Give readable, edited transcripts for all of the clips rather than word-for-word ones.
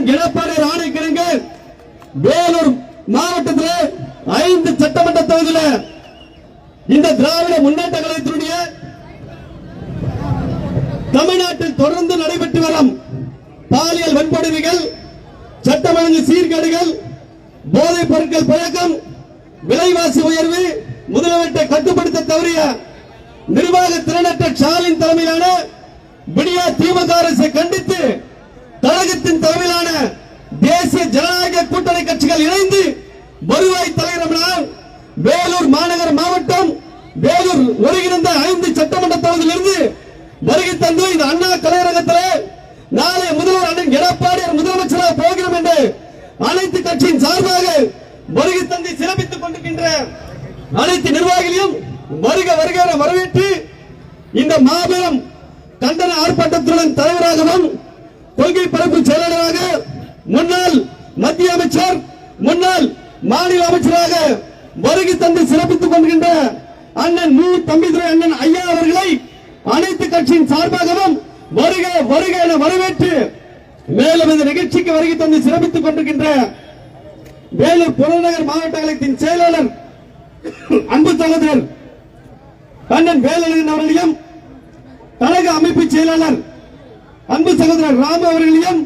அண்ணன் எடப்பாடி ஆணைக்கிழங்கு வேலூர் மாவட்டத்தில் 5 சட்டமன்ற தொகுதியில் இந்த திராவிட முன்னேற்ற கழகத்தினுடைய தமிழ்நாட்டில் தொடர்ந்து நடைபெற்று வரும் பாலியல் வன்கொடுமைகள், சட்டம் ஒழுங்கு சீர்கேடுகள், போதைப் பொருட்கள் பழக்கம், விலைவாசி உயர்வு, முதலமைச்சரை கட்டுப்படுத்த தவறிய நிர்வாக திறனற்ற ஸ்டாலின் தலைமையிலான விடியா திமுக அரசை கண்டித்து கழகத்தின் தலைமையிலான தேசிய ஜனநாயக கூட்டணி கட்சிகள் இணைந்து வருவாய் தலைவர் வேலூர் மாநகர மாவட்டம் வேலூர் ஒருங்கிணைந்த 5 சட்டமன்ற தொகுதியிலிருந்து வருகை தந்து இந்த அண்ணா கலையரங்கத்தில் நாளை முதல்வர் அண்ணன் எடப்பாடியார் முதலமைச்சராக போகிறோம் என்று அனைத்து கட்சியின் சார்பாக வருகை தந்து சிறப்பித்துக் கொண்டிருக்கின்ற அனைத்து நிர்வாகிகளையும் வருக வருக வரவேற்று இந்த மாபெரும் கண்டன ஆர்ப்பாட்டத்துடன் தலைவராகவும் கொள்கை பரப்பு செயலாளராக முன்னாள் மத்திய அமைச்சர் முன்னாள் மாநில அமைச்சராக வருகை தந்து சிறப்பித்துக் கொள்கின்ற அண்ணன் மு தம்பிதுரை அண்ணன் ஐயா அவர்களை அனைத்து கட்சியின் சார்பாகவும் வருக வருக என வரவேற்று மேலும் இந்த நிகழ்ச்சிக்கு வருகை தந்து சிறப்பித்துக் கொண்டிருக்கின்ற வேலூர் புறநகர் மாவட்ட கழகத்தின் செயலாளர் அன்பு சகோதரர் அண்ணன் வேலன் அவர்களையும் கழக அமைப்பு செயலாளர் அன்பு சகோதரர் ராம அவர்களையும்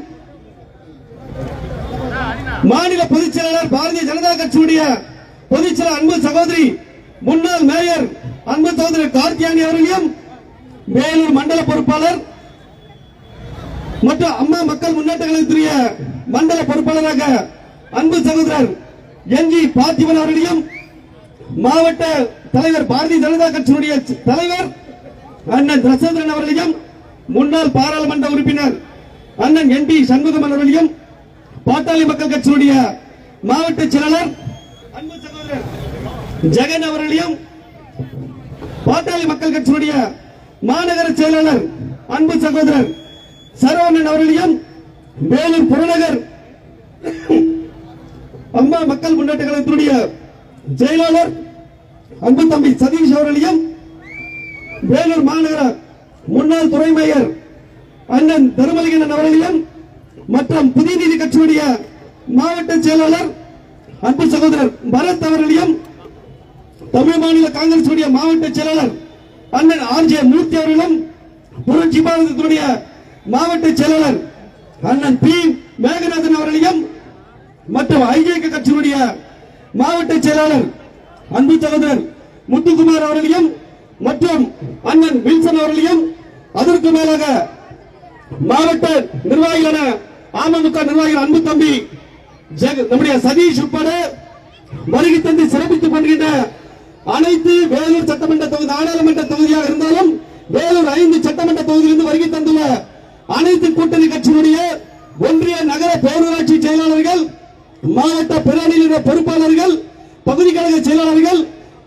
மாநில பொதுச் செயலாளர் பாரதிய ஜனதா கட்சியுடைய பொதுச் செயலாளர் அன்பு சகோதரி முன்னாள் மேயர் அன்பு சகோதரர் கார்த்தியானி அவர்களையும் வேலூர் மண்டல பொறுப்பாளர் மற்றும் அம்மா மக்கள் முன்னேற்ற கழகத்துடைய மண்டல பொறுப்பாளராக அன்பு சகோதரர் என்ஜி பார்த்திபன் அவர்களையும் மாவட்ட தலைவர் பாரதிய ஜனதா கட்சியினுடைய தலைவர் அண்ணன் ரசேந்திரன் அவர்களையும் முன்னாள் பாராளுமன்ற உறுப்பினர் அண்ணன் என் டி சண்முகம் அவர்களையும் பாட்டாளி மக்கள் கட்சியினுடைய மாவட்ட செயலாளர் அன்பு சகோதரர் ஜெகன் அவர்களையும் பாட்டாளி மக்கள் கட்சியினுடைய மாநகர செயலாளர் அன்பு சகோதரர் சரவணன் அவர்களையும் வேலூர் புறநகர் அம்மா மக்கள் முன்னேற்ற கழகத்தினுடைய செயலாளர் அன்பு தம்பி சதீஷ் அவர்களையும் வேலூர் மாநகர முன்னாள் துறை மேயர் அண்ணன் தருமலிங்கன் அவர்களையும் மற்றும் புதிய நீதி கட்சியுடைய மாவட்ட செயலாளர் அன்பு சகோதரர் பரத் அவர்களையும் தமிழ் மாநில காங்கிரஸ் மாவட்ட செயலாளர் அண்ணன் ஆர்ஜே மூர்த்தி அவர்களும் புரட்சி பாரதத்தினுடைய மாவட்ட செயலாளர் அண்ணன் பி மேகநாதன் அவர்களையும் மற்றும் ஐஜேக கட்சியினுடைய மாவட்ட செயலாளர் அன்பு சகோதரர் முத்துக்குமார் அவர்களையும் மற்றும் அண்ணன் வில்சன் அவர்களையும் அதற்கு மேலாக மாவட்ட நிர்வாகிகளான அமமுக நிர்வாகிகள் அன்பு தம்பி நம்முடைய சதீஷ் உட்பட வருகை தந்து சிறப்பித்துக் கொள்கின்ற அனைத்து வேலூர் சட்டமன்ற தொகுதி நாடாளுமன்ற தொகுதியாக இருந்தாலும் வேலூர் 5 சட்டமன்ற தொகுதியிலிருந்து வருகை தந்துள்ள அனைத்து கூட்டணி கட்சியினுடைய ஒன்றிய நகர பேரூராட்சி செயலாளர்கள், மாவட்ட பிராணிய பொறுப்பாளர்கள், பகுதி கழக செயலாளர்கள்,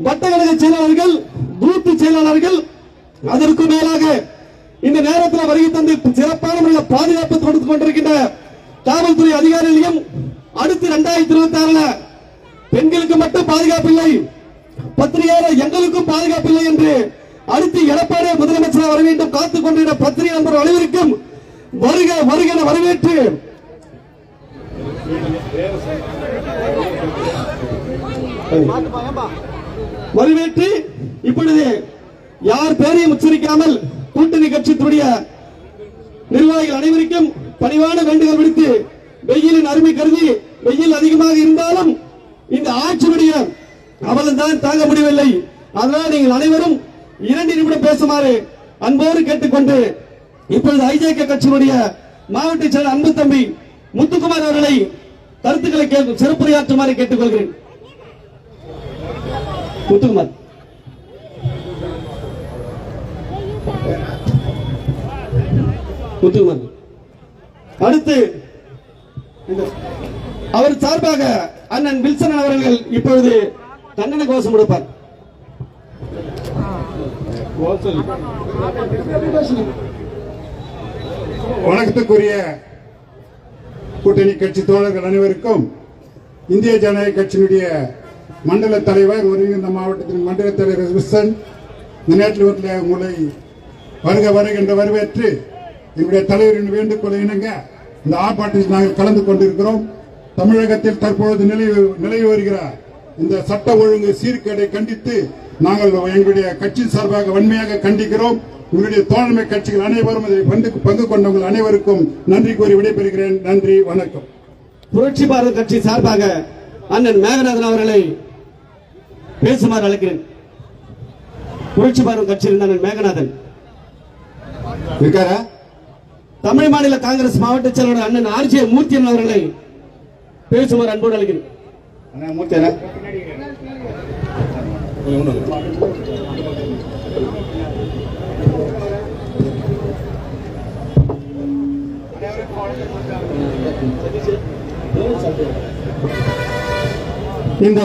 வட்டக்கழக செயலாளர்கள், பூத் செயலாளர்கள், அதற்கு மேலாக இந்த நேரத்தில் வருகை தந்து சிறப்பான முறையில் பாதுகாப்பு கொடுத்துக் கொண்டிருக்கின்ற காவல்துறை அதிகாரிகளையும் அடுத்து 2026 பெண்களுக்கு மட்டும் பாதுகாப்பு இல்லை, பத்திரிகையாளர் எங்களுக்கும் பாதுகாப்பு இல்லை என்று அடுத்து எடப்பாடி முதலமைச்சராக வர வேண்டும் காத்துக் கொண்டிருந்த பத்திரிகை நண்பர் அனைவருக்கும் வருக வருக வரவேற்று இப்பொழுது யார் பேரையும் உச்சரிக்காமல் கூட்டணி கட்சியினுடைய நிர்வாகிகள் அனைவருக்கும் பணிவான வேண்டுகோள் விடுத்து வெயிலின் அருமை கருதி வெயில் அதிகமாக இருந்தாலும் இந்த ஆட்சியுடைய அவல்தான் தாங்க முடியவில்லை. அதனால் நீங்கள் அனைவரும் 2 நிமிடம் பேசுமாறு அன்போடு கேட்டுக்கொண்டு இப்பொழுது ஐஜேகே கட்சியினுடைய மாவட்ட செயலர் அன்பு தம்பி முத்துக்குமார் அவர்களை கருத்துக்களை சிறப்புரையாற்றுமாறு கேட்டுக்கொள்கிறேன். முத்துக்குமார். முத்துக்குமார் அடுத்து அவர் சார்பாக அண்ணன் வில்சன் அவர்கள் இப்பொழுது கண்டன கோஷம் கொடுப்பார். வணக்கத்துக்குரிய கூட்டணி கட்சி தோழர்கள் அனைவருக்கும் இந்திய ஜனநாயக கட்சியினுடைய மண்டல தலைவர் ஒருங்கிணைந்த மாவட்டத்தின் மண்டல தலைவர் வில்சன் இந்த நேரத்தில் உங்களை வருக வருக என்று வரவேற்று என்னுடைய தலைவரின் வேண்டுகோளை இணங்க இந்த ஆர்ப்பாட்டத்தில் நாங்கள் கலந்து கொண்டிருக்கிறோம். தமிழகத்தில் தற்பொழுது நிலவி வருகிற இந்த சட்ட ஒழுங்கு சீர்கேடை கண்டித்து நாங்கள் எங்களுடைய கட்சி சார்பாக வன்மையாக கண்டிக்கிறோம். உங்களுடைய தோழமை கட்சிகள் அனைவரும் இதில் பங்கு கொண்டவங்கள் அனைவருக்கும் நன்றி கூறி விடைபெறுகிறேன். நன்றி, வணக்கம். புரட்சி பாரத கட்சி சார்பாக அண்ணன் மேகநாதன் அவர்களை பேசுமாறு அழைக்கிறேன். புரட்சி பாரத கட்சியில் அண்ணன் மேகநாதன் இருக்காரா? தமிழ் மாநில காங்கிரஸ் மாவட்ட செயலாளர் அண்ணன் ஆர்ஜே மூர்த்தியன் அவர்களை பேசுமாறு அன்போடு அழைக்கிறேன். இந்த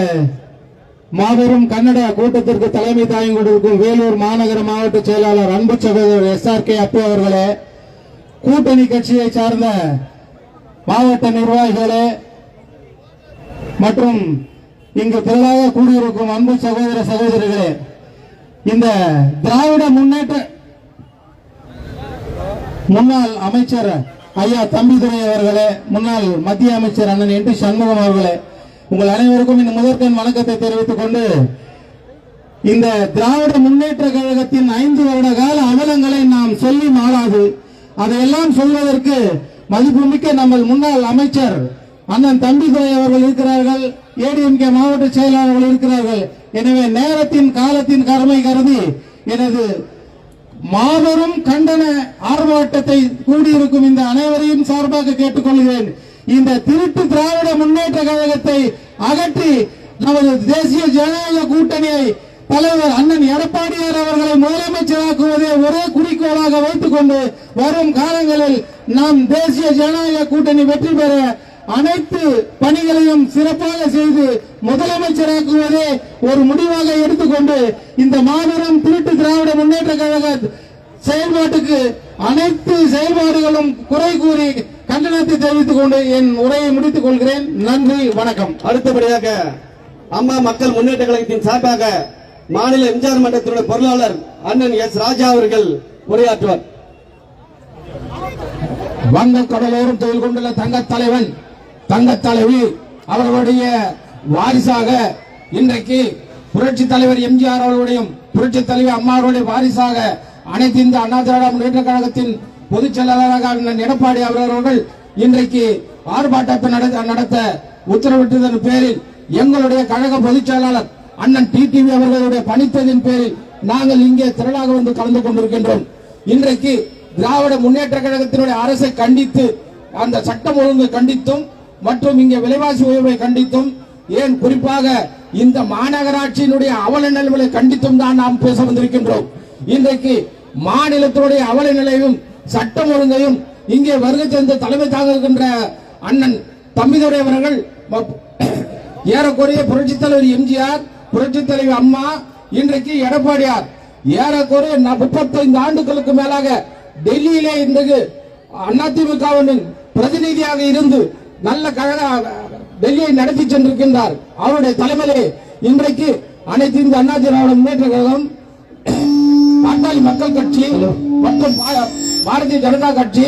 மாபெரும் கன்னட கூட்டத்திற்கு தலைமை தாங்கி கொண்டிருக்கும் வேலூர் மாநகர மாவட்ட செயலாளர் அன்பு சகோதரர் SRK அப்பு அவர்களே, கூட்டணி கட்சியை சார்ந்த மாவட்ட நிர்வாகிகளே மற்றும் இங்கு திரளாக கூடியிருக்கும் அன்பு சகோதர சகோதரிகளே, இந்த திராவிட முன்னேற்ற முன்னாள் அமைச்சர் ஐயா தம்பிதுரை அவர்களே, முன்னாள் மத்திய அமைச்சர் அண்ணன் என் டி சண்முகம் அவர்களே, உங்கள் அனைவருக்கும் இந்த முதற்கண் வணக்கத்தை தெரிவித்துக் கொண்டு, இந்த திராவிட முன்னேற்ற கழகத்தின் 5 வருட கால அவலங்களை நாம் சொல்லி மாறாது. அதையெல்லாம் சொல்வதற்கு மதிப்புமிக்க நம்ம முன்னாள் அமைச்சர் அண்ணன் தம்பிதுரை அவர்கள் இருக்கிறார்கள், ADMK மாவட்ட செயலாளர்கள் இருக்கிறார்கள். எனவே நேரத்தின் காலத்தின் கருமை கருதி எனது மாபெரும் கண்டன ஆர்ப்பாட்டத்தை கூடியிருக்கும் இந்த அனைவரையும் சார்பாக கேட்டுக்கொள்கிறேன். இந்த திருட்டு திராவிட முன்னேற்ற கழகத்தை அகற்றி நமது தேசிய ஜனநாயக கூட்டணியை தலைவர் அண்ணன் எடப்பாடியார் அவர்களை முதலமைச்சராக்குவதே ஒரே குறிக்கோளாக வைத்துக் கொண்டு வரும் காலங்களில் நாம் தேசிய ஜனநாயக கூட்டணி வெற்றி பெற அனைத்து பணிகளையும் சிறப்பாக செய்து முதலமைச்சராக்குவதே ஒரு முடிவாக எடுத்துக்கொண்டு இந்த மாபெரும் திருட்டு திராவிட முன்னேற்ற கழக செயல்பாட்டுக்கு அனைத்து செயல்பாடுகளும் குறை கூறி கண்டனத்தை தெரிவித்துக் கொண்டு என் உரையை முடித்துக் கொள்கிறேன். நன்றி, வணக்கம். அடுத்தபடியாக அம்மா மக்கள் முன்னேற்ற கழகத்தின் சார்பாக மாநில எம்ஜிஆர் மன்றத்தினுடைய பொருளாளர் அண்ணன் S ராஜா அவர்கள் உரையாற்றுவார். வங்க கடலோரம் தொழில் கொண்டுள்ள தங்கத் தலைவன் தங்கத் தலைவி அவர்களுடைய வாரிசாக இன்றைக்கு புரட்சி தலைவர் எம்ஜிஆர் அவர்களுடைய புரட்சி தலைவி அம்மா அவர்களுடைய வாரிசாக அனைத்து இந்த அண்ணா திராவிட முன்னேற்ற கழகத்தின் பொதுச் செயலாளராக அண்ணன் எடப்பாடி அவர்கள் இன்றைக்கு ஆர்ப்பாட்டத்தை நடத்த உத்தரவிட்டதன் பேரில் எங்களுடைய கழக பொதுச் செயலாளர் அண்ணன் டிடிவி அவர்களுடைய பணித்ததின் பேரில் நாங்கள் இங்கே திரளாக வந்து கலந்து கொண்டிருக்கின்றோம். இன்றைக்கு திராவிட முன்னேற்ற கழகத்தினுடைய அரசை கண்டித்து, அந்த சட்டம் ஒழுங்கு கண்டித்தும் மற்றும் இங்கே விலைவாசி உயர்வை கண்டித்தும், ஏன் குறிப்பாக இந்த மாநகராட்சியினுடைய அவல நிலைமையை கண்டித்தும் தான் நாம் பேச வந்திருக்கின்றோம். இன்றைக்கு மாநிலத்தினுடைய அவல நிலையும் சட்டம் ஒழுங்கையும் இங்கே வருகை தந்து தலைமை தாங்குகின்ற அண்ணன் தம்பிதுரை அவர்கள் ஏறக்குறைய புரட்சி தலைவர் எம்ஜிஆர், புரட்சி தலைவர் அம்மா, இன்றைக்கு எடப்பாடியார் ஏறக்குறைய 35 ஆண்டுகளுக்கு மேலாக டெல்லியிலே இன்றைக்கு அதிமுகவின் பிரதிநிதியாக இருந்து நல்ல கழக டெல்லியை நடத்தி சென்றிருக்கின்றார். அவருடைய தலைமையிலே இன்றைக்கு அனைத்து இந்த அண்ணா திராவிட முன்னேற்ற கழகம், பாட்டாளி மக்கள் கட்சி மற்றும் பாரதிய ஜனதா கட்சி,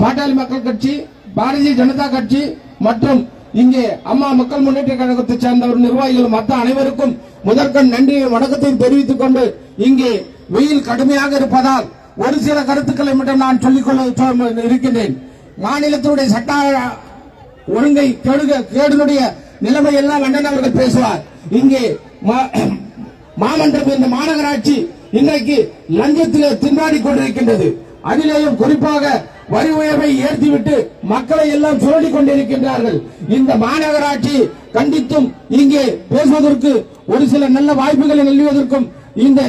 பாட்டாளி மக்கள் கட்சி, பாரதிய ஜனதா கட்சி மற்றும் இங்கே அம்மா மக்கள் முன்னேற்ற கழகத்தை சேர்ந்தவர் நிர்வாகிகள் மற்ற அனைவருக்கும் முதற்கண் நன்றி வணக்கத்தையும் தெரிவித்துக் கொண்டு, இங்கே வெயில் கடுமையாக இருப்பதால் ஒரு சில கருத்துக்களை மட்டும் நான் சொல்லிக்கொள்ள இருக்கின்றேன். மாநிலத்தினுடைய சட்ட ஒழுங்கை கேடுனுடைய நிலைமை எல்லாம் அண்ணன் அவர்கள் பேசுவார். இங்கே மாமன்றம் என்ற மாநகராட்சி இன்றைக்கு லஞ்சத்திலே திண்டாடி கொண்டிருக்கின்றது. அதிலேயும் குறிப்பாக வரி உயர்வை ஏற்றிவிட்டு மக்களை எல்லாம் சுரண்டி கொண்டிருக்கின்றார்கள். இந்த மாநகராட்சி கண்டித்தும் இங்கே பேசுவதற்கு ஒரு சில நல்ல வாய்ப்புகளை நல்குவதற்கும் இந்த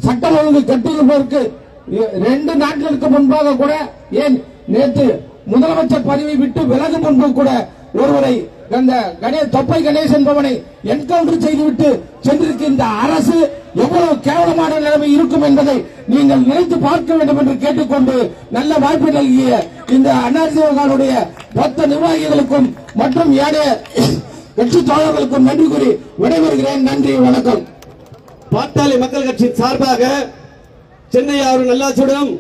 சட்டம் ஒழுங்கு கட்டியிருப்பதற்கு 2 நாட்களுக்கு முன்பாக கூட, ஏன் நேற்று முதலமைச்சர் பதவி விட்டு விலகும் முன்பு கூட ஒருவரை தொப்பை கணேசன் என்பவனை என்கவுண்டர் செய்துவிட்டு சென்றிருக்கின்ற அரசு எவ்வளவு கேவலமான நிலைமை இருக்கும் என்பதை நீங்கள் நினைத்து பார்க்க வேண்டும் என்று கேட்டுக்கொண்டு, நல்ல வாய்ப்பு நல்கிய இந்த அதிமுகவுடைய மொத்த நிர்வாகிகளுக்கும் மற்றும் ஏனைய கட்சி தோழர்களுக்கும் நன்றி கூறி விடைபெறுகிறேன். நன்றி, வணக்கம். பாட்டாளி மக்கள் கட்சி சார்பாக சென்னை ஆறு நல்லாச்சுடன்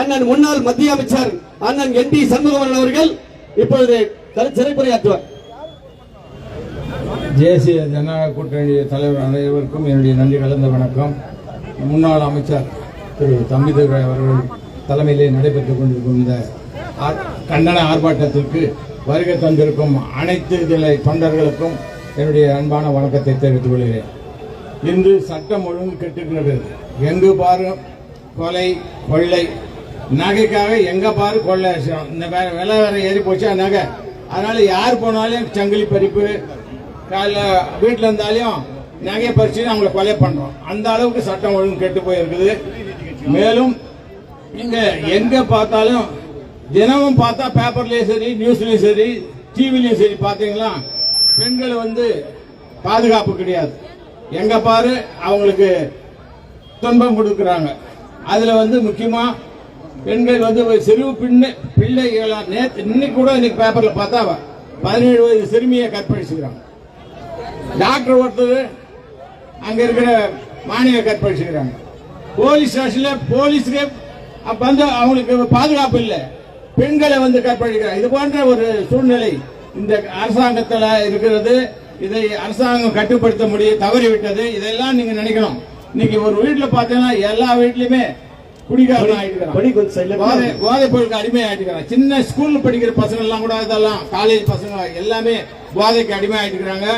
அண்ணன் முன்னாள் மத்திய அமைச்சர் அண்ணன் என் டி சண்முகமன் அவர்கள் இப்பொழுது சிறப்புரையாற்றுவார். தேசிய ஜனநாயக கூட்டணி தலைவர் அனைவருக்கும் என்னுடைய நன்றி கலந்த வணக்கம். முன்னாள் அமைச்சர் திரு தம்பிதுரை அவர்கள் தலைமையிலே நடைபெற்றுக் கொண்டிருக்கும் இந்த கண்டன ஆர்ப்பாட்டத்திற்கு வருகை தந்திருக்கும் அனைத்து இதில் தொண்டர்களுக்கும் என்னுடைய அன்பான வணக்கத்தை தெரிவித்துக் கொள்கிறேன். இன்று சட்டம் ஒழுங்கு கெட்டுகிறது. எங்கு பாரு கொலை கொள்ளை, நகைக்காக எங்க பாரு கொள்ளை. இந்த விலை வேற ஏறி போச்சா நகை, அதனால யார் போனாலும் சங்கிலி பறிப்பு, காலைல வீட்டில் இருந்தாலையும் நகையை பறிச்சு அவங்களை கொலை பண்றோம். அந்த அளவுக்கு சட்டம் ஒழுங்கு கெட்டு போயிருக்குது. மேலும் இங்க எங்க பார்த்தாலும் தினமும் பார்த்தா பேப்பர்லயும் சரி, நியூஸ்லயும் சரி, டிவிலையும் சரி பாத்தீங்களா, பெண்கள் பாதுகாப்பு கிடையாது. எங்க பாரு அவங்களுக்கு துன்பம் கொடுக்கறாங்க. அதுல முக்கியமா பெண்கள் சிறு பிள்ளைகளா, இன்னைக்கு கூட இன்னைக்கு பேப்பர்ல பார்த்தா 17 வயது சிறுமியை கற்பழிச்சுக்கிறாங்க. டாக்டர் ஒருத்தர் அங்க இருக்கிற மாநில கற்பழிச்சுக்கிறாங்க. போலீஸ் ஸ்டேஷன்ல போலீஸ்க்கு அவங்களுக்கு பாதுகாப்பு இல்லை, பெண்களை கற்பழிக்கிறாங்க. இது போன்ற ஒரு சூழ்நிலை இந்த அரசாங்கத்தில் இருக்கிறது. இதை அரசாங்கம் கட்டுப்படுத்த முடிய தவறிவிட்டது. இதெல்லாம் நீங்க நினைக்கணும். இன்னைக்கு ஒரு வீட்டுல பாத்தீங்கன்னா எல்லா வீட்லயுமே குடிகாரன் ஆயிட்டு, போதைப் பொருளுக்கு அடிமை ஆயிட்டு. சின்ன ஸ்கூல்ல படிக்கிற பசங்க எல்லாம் கூட, இதெல்லாம் காலேஜ் பசங்க எல்லாமே போதைக்கு அடிமை ஆயிட்டு.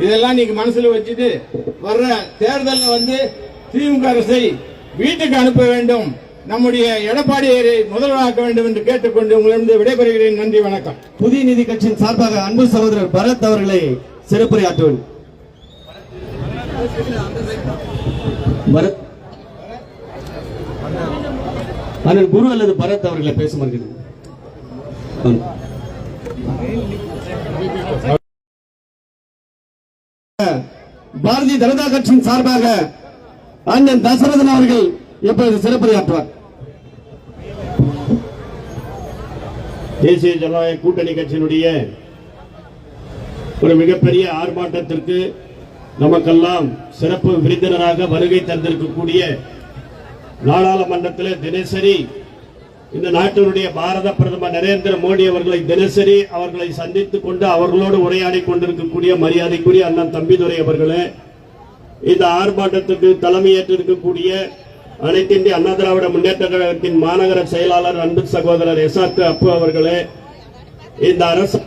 இதெல்லாம் நீங்க மனசுல வச்சுட்டு வர்ற தேர்தலில் திமுக அரசை வீட்டுக்கு அனுப்ப வேண்டும், நம்முடைய எடப்பாடியை முதல்வராக்க வேண்டும் என்று கேட்டுக்கொண்டு உங்களிடம் விடைபெறுகிறேன். நன்றி, வணக்கம். புதிய நீதி கட்சியின் சார்பாக அன்பு சகோதரர் பரத் அவர்களை சிறப்புரையாற்றுவேன். அண்ணன் குரு அல்லது பரத் அவர்களை பேசுமாறு. பாரதிய ஜனதா கட்சியின் சார்பாக அண்ணன் தசரதன் அவர்கள் இப்பொழுது சிறப்புரையாற்றுவார். தேசிய ஜனநாயக கூட்டணி கட்சியினுடைய ஒரு மிகப்பெரிய ஆர்ப்பாட்டத்திற்கு நமக்கெல்லாம் சிறப்பு விருந்தினராக வருகை தந்திருக்கக்கூடிய நாடாளுமன்றத்தில் தினசரி இந்த நாட்டினுடைய பாரத பிரதமர் நரேந்திர மோடி அவர்களை தினசரி அவர்களை சந்தித்துக் கொண்டு அவர்களோடு உரையாடி கொண்டிருக்கக்கூடிய மரியாதைக்குரிய அண்ணன் தம்பிதுரை அவர்களே, இந்த ஆர்ப்பாட்டத்துக்கு தலைமையேற்றிருக்கக்கூடிய அனைத்து இந்திய அண்ணா திராவிட முன்னேற்ற கழகத்தின் மாநகர செயலாளர் அன்பு சகோதரர் எஸ்ஆர் அப்பு அவர்களே, இந்த அரசு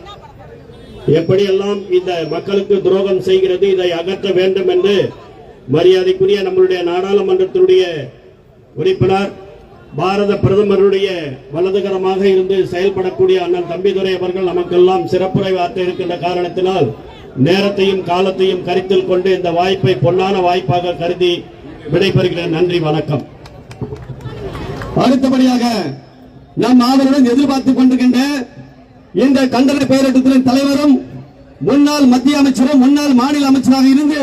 எப்படியெல்லாம் இந்த மக்களுக்கு துரோகம் செய்கிறது, இதை அகற்ற வேண்டும் என்று மரியாதைக்குரிய நம்மளுடைய நாடாளுமன்றத்தினுடைய உறுப்பினர் பாரத பிரதமருடைய வலதுகரமாக இருந்து செயல்படக்கூடிய அண்ணன் தம்பிதுரை அவர்கள் நமக்கெல்லாம் சிறப்புரை ஆற்ற இருக்கின்ற காரணத்தினால் நேரத்தையும் காலத்தையும் கருத்தில் கொண்டு இந்த வாய்ப்பை பொன்னான வாய்ப்பாக கருதி விடைபெறுகிறேன். நன்றி, வணக்கம். அடுத்தபடியாக நாம் ஆவலுடன் எதிர்பார்த்துக் கொண்டிருக்கின்ற இந்த கண்டன பேரட்டத்தின் தலைவரும் முன்னாள் மத்திய அமைச்சரும் முன்னாள் மாநில அமைச்சராக இருந்து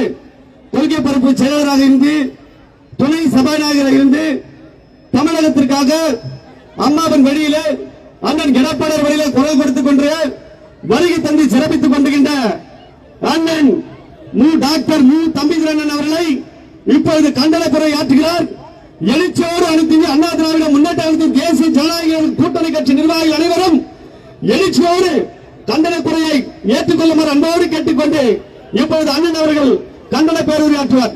கொள்கை பரப்பு செயலராக இருந்து துணை சபாநாயகராக இருந்து தமிழகத்திற்காக அம்மாவின் வழியில அண்ணன் எடப்பாடியார் வழியில குரல் கொடுத்துக் கொண்டு வருகை தந்து சிறப்பித்துக் கொண்டிருக்கின்ற அண்ணன் டாக்டர் தம்பிதுரையண்ணன் அவர்களை இப்பொழுது கண்டன பெற ஆற்றுகிறார். எழுச்சியோடு அனைத்து அண்ணா திராவிட முன்னேற்ற கழகத்தின் தேசிய ஜனநாயக கூட்டணி கட்சி நிர்வாகிகள் அனைவரும் எழுச்சியோடு கண்டன குறையை ஏற்றுக்கொள்ளுமாறு அன்போடு கேட்டுக்கொண்டு இப்பொழுது அண்ணன் அவர்கள் கண்டன பேருரையாற்றுவார்.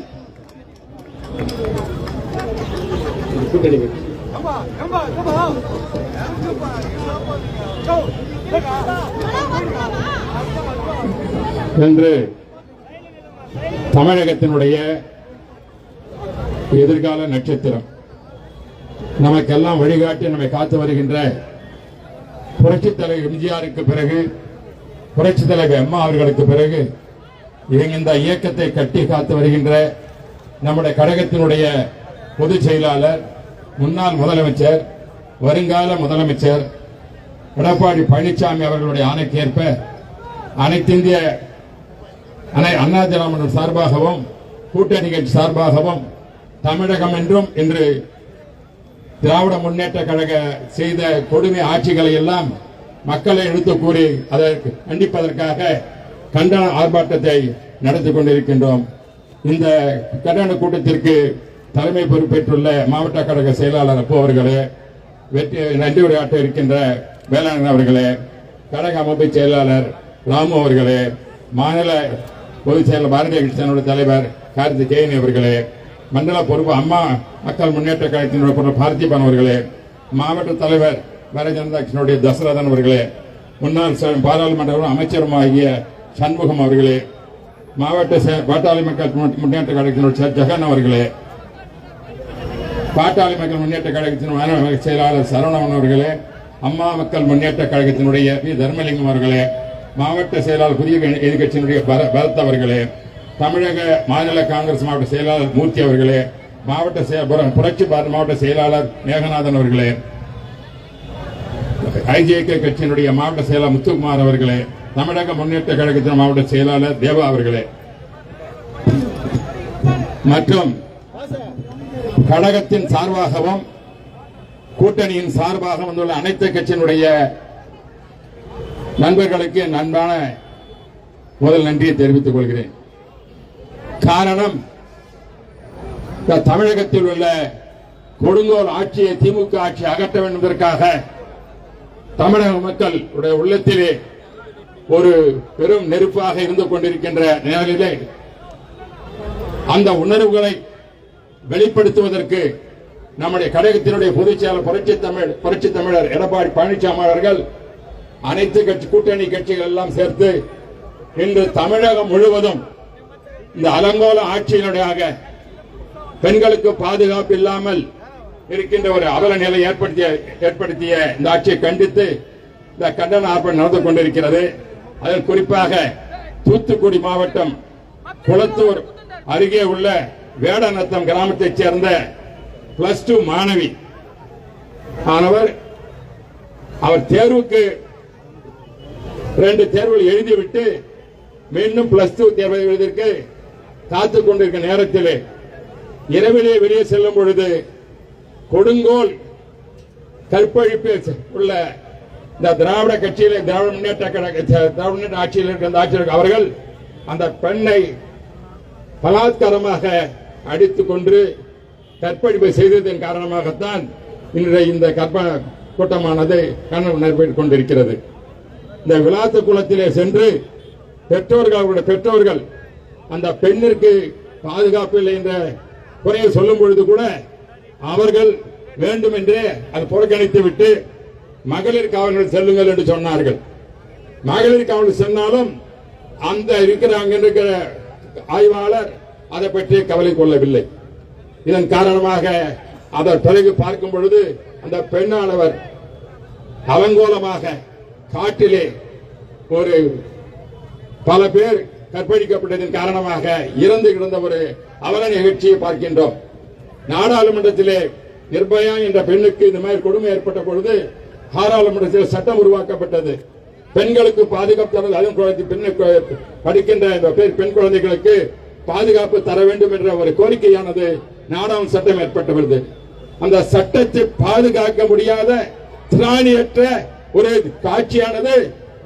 என்று தமிழகத்தினுடைய எதிர்கால நட்சத்திரம் நமக்கெல்லாம் வழிகாட்டி நம்மை காத்து வருகின்ற புரட்சித் தலைவர் எம்ஜிஆருக்கு பிறகு புரட்சித் தலைவர் அம்மா அவர்களுக்கு பிறகு இந்த இயக்கத்தை கட்டி காத்து வருகின்ற நம்முடைய கழகத்தினுடைய பொதுச் செயலாளர் முன்னாள் முதலமைச்சர் வருங்கால முதலமைச்சர் எடப்பாடி பழனிசாமி அவர்களுடைய ஆணைக்கேற்ப அனைத்திந்திய அண்ணா திராவிட சார்பாகவும் கூட்டணி கட்சி சார்பாகவும் தமிழகம் என்றும் இன்று திராவிட முன்னேற்ற கழக செய்த கொடுமை ஆட்சிகளை எல்லாம் மக்களை எடுத்து கூறி அதற்கு கண்டிப்பதற்காக கண்டன ஆர்ப்பாட்டத்தை நடத்தி கொண்டிருக்கின்றோம். இந்த கண்டன கூட்டத்திற்கு தலைமை பொறுப்பேற்றுள்ள மாவட்ட கழக செயலாளர் அப்போ அவர்களே, நன்றி உரையாற்ற இருக்கின்ற வேளாண் அவர்களே, கழக அமைப்பு செயலாளர் ராமு அவர்களே, மாநில பொதுச் செயலர் பாரதிய ஜனதா தலைவர் கார்த்திகேயன் அவர்களே, மண்டல பொறுப்பு அம்மா மக்கள் முன்னேற்ற கழகத்தினுடைய பொறுப்பு பார்த்திபன் அவர்களே, மாவட்ட தலைவர் பாரதிய ஜனதா கட்சியினுடைய தசரதன் அவர்களே, முன்னாள் பாராளுமன்ற அமைச்சருமாகிய சண்முகம் அவர்களே, மாவட்ட பாட்டாளி மக்கள் முன்னேற்ற கழகத்தினுடைய ஜெகன் அவர்களே, பாட்டாளி மக்கள் முன்னேற்ற கழகத்தின் செயலாளர் சரவணன் அவர்களே, அம்மா மக்கள் முன்னேற்ற கழகத்தினுடைய பி தர்மலிங்கம் அவர்களே, மாவட்ட செயலாளர் புதிய எதிர்கட்சியினுடைய பரத் அவர்களே, தமிழக மாநில காங்கிரஸ் மாவட்ட செயலாளர் மூர்த்தி அவர்களே, மாவட்ட புரட்சி பாரத மாவட்ட செயலாளர் மேகநாதன் அவர்களே, ஐஜேகே கட்சியினுடைய மாவட்ட செயலாளர் முத்துக்குமார் அவர்களே, தமிழக முன்னேற்ற கழகத்தின் மாவட்ட செயலாளர் தேவா அவர்களே மற்றும் கழகத்தின் சார்பாகவும் கூட்டணியின் சார்பாக வந்துள்ள அனைத்து கட்சியினுடைய நண்பர்களுக்கு அன்பான முதல் நன்றியை தெரிவித்துக் கொள்கிறேன். காரணம், தமிழகத்தில் உள்ள கொடுங்கோல் ஆட்சியை திமுக ஆட்சி அகற்ற வேண்டும் என்பதற்காக தமிழக மக்கள் உள்ளத்திலே ஒரு பெரும் நெருப்பாக இருந்து கொண்டிருக்கின்ற நிலையிலே அந்த உணர்வுகளை வெளிப்படுத்துவதற்கு நம்முடைய கழகத்தினுடைய பொதுச் செயலாளர் புரட்சி தமிழர் எடப்பாடி பழனிசாமி அவர்கள் அனைத்து கூட்டணி கட்சிகள் எல்லாம் சேர்த்து இன்று தமிழகம் முழுவதும் இந்த அலங்கோல ஆட்சியினுடைய பெண்களுக்கு பாதுகாப்பு இல்லாமல் இருக்கின்ற ஒரு அவல நிலை ஏற்படுத்திய இந்த ஆட்சியை கண்டித்து இந்த கண்டன ஆர்ப்பாட்டம் நடந்து கொண்டிருக்கிறது. அதில் குறிப்பாக தூத்துக்குடி மாவட்டம் குளத்தூர் அருகே உள்ள வேடநத்தம் கிராமத்தைச் சேர்ந்த +2 மாணவி அவர் தேர்வுக்கு 2 தேர்வுகள் எழுதிவிட்டு மீண்டும் +2 தேர்வை எழுதிற்கு காத்துக் கொண்டிருக்கிற நேரத்தில் இரவிலே வெளியே செல்லும் பொழுது கொடுங்கோல் கற்பழிப்பு உள்ள இந்த திராவிட கட்சியிலே திராவிட முன்னேற்ற ஆட்சியில் இருக்கிற ஆட்சியர் அவர்கள் அந்த பெண்ணை பலாத்காரமாக அடித்துக் கொண்டு கற்பழிப்பை செய்ததன் காரணமாகத்தான் இன்றைய இந்த கூட்டமானது நடைபெற்றுக் கொண்டிருக்கிறது. இந்த விளாத்து குளத்திலே சென்று பெற்றோர்கள் அந்த பெண்ணிற்கு பாதுகாப்பு இல்லை என்ற குறையை சொல்லும் பொழுது கூட அவர்கள் வேண்டும் என்றே அதை புறக்கணித்து விட்டு மகளிர் காவலர்கள் செல்லுங்கள் என்று சொன்னார்கள். மகளிர் காவலர் சென்றாலும் அந்த இருக்கிற ஆய்வாளர் அதை பற்றி கவலை கொள்ளவில்லை. இதன் காரணமாக அதன் பிறகு பார்க்கும் பொழுது அந்த பெண்ணானவர் அலங்கோலமாக காட்டிலே ஒரு பல பேர் கற்பழிக்கப்பட்டதன் காரணமாக இறந்து கிடந்த ஒரு அவல நிகழ்ச்சியை பார்க்கின்றோம். நாடாளுமன்றத்திலே நிர்பயா என்ற பெண்ணுக்கு இந்த மாதிரி கொடுமை ஏற்பட்ட பொழுது பாராளுமன்றத்தில் சட்டம் உருவாக்கப்பட்டது. பெண்களுக்கு பாதுகாப்பு படிக்கின்ற பெண் குழந்தைகளுக்கு பாதுகாப்பு தர வேண்டும் என்ற ஒரு கோரிக்கையானது நாடாளுமன்ற சட்டம் ஏற்பட்டது. அந்த சட்டத்தை பாதுகாக்க முடியாத திராணியற்ற ஒரு காட்சியானது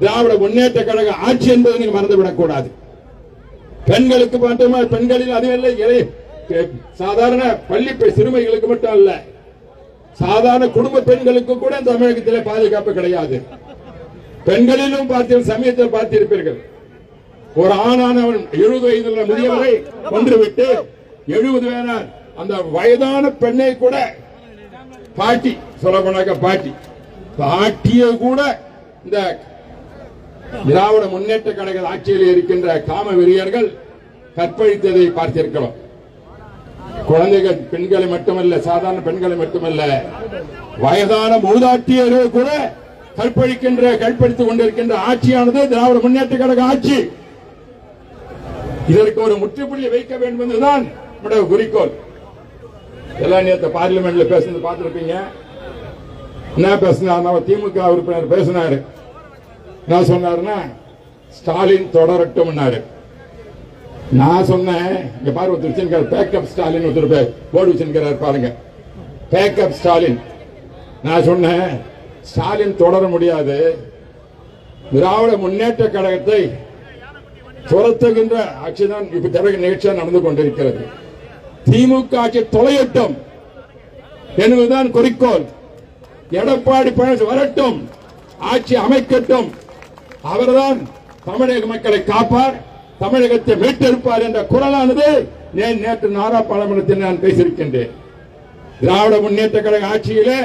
திராவிட முன்னேற்ற கழக ஆட்சி என்பதை நீங்க மறந்துவிடக் கூடாது. பெண்களுக்கு மட்டுமே பெண்களில் அதுவல்ல, சாதாரண பள்ளி சிறுமிகளுக்கு மட்டும் அல்ல, சாதாரண குடும்ப பெண்களுக்கு கூட தமிழகத்திலே பாதுகாப்பு கிடையாது. பெண்களிலும் சமயத்தில் பார்த்திருப்பீர்கள், ஒரு ஆணானவன் 70 வயதுள்ள முதியவரை கொன்றுவிட்டு 70 வயதான அந்த வயதான பெண்ணை கூட பாட்டி சொல்லப்போனாக்க பாட்டியை கூட இந்த திராவிட முன்னேற்ற கழக ஆட்சியில் இருக்கின்ற காம வெறியர்கள் கற்பழித்ததை பார்த்திருக்கிறோம். குழந்தைகள் பெண்களை மட்டுமல்ல, சாதாரண பெண்களை மட்டுமல்ல, வயதான மூதாட்டியரை கூட கற்பழித்துக் கொண்டிருக்கின்ற ஆட்சியானது திராவிட முன்னேற்ற கழக ஆட்சி. இதற்கு ஒரு முற்றுப்புள்ளி வைக்க வேண்டும் என்றுதான் நம்முடைய குறிக்கோள். எல்லாம் நேற்று பார்லிமெண்ட்ல பேசுனது பார்த்திருப்பீங்க. என்ன பேசினார்? திமுக உறுப்பினர் பேசினாரு. என்ன சொன்னாருன்னா, ஸ்டாலின் தொடரட்டும். நான் சொன்னேன், இங்க பாரு ஒருத்தர் பேக்கப் ஸ்டாலின் ஒருத்தர் போர்டு வச்சிருக்கிறார் பாருங்க, பேக்கப் ஸ்டாலின். நான் சொன்னேன், ஸ்டாலின் தொடர முடியாது, திராவிட முன்னேற்ற கழகத்தை துரத்துகின்ற ஆட்சிதான் இப்ப நிகழ்ச்சியாக நடந்து கொண்டிருக்கிறது. திமுக ஆட்சி தொலையட்டும் என்பதுதான் குறிக்கோள். எடப்பாடி பழனிசாமி வரட்டும், ஆட்சி அமைக்கட்டும், அவர்தான் தமிழக மக்களை காப்பார், தமிழகத்தை மீட்டெடுப்பார் என்ற குரலானது நேற்று நாராபாளையத்தில் நான் பேசியிருக்கின்றேன். திராவிட முன்னேற்ற கழக ஆட்சியிலே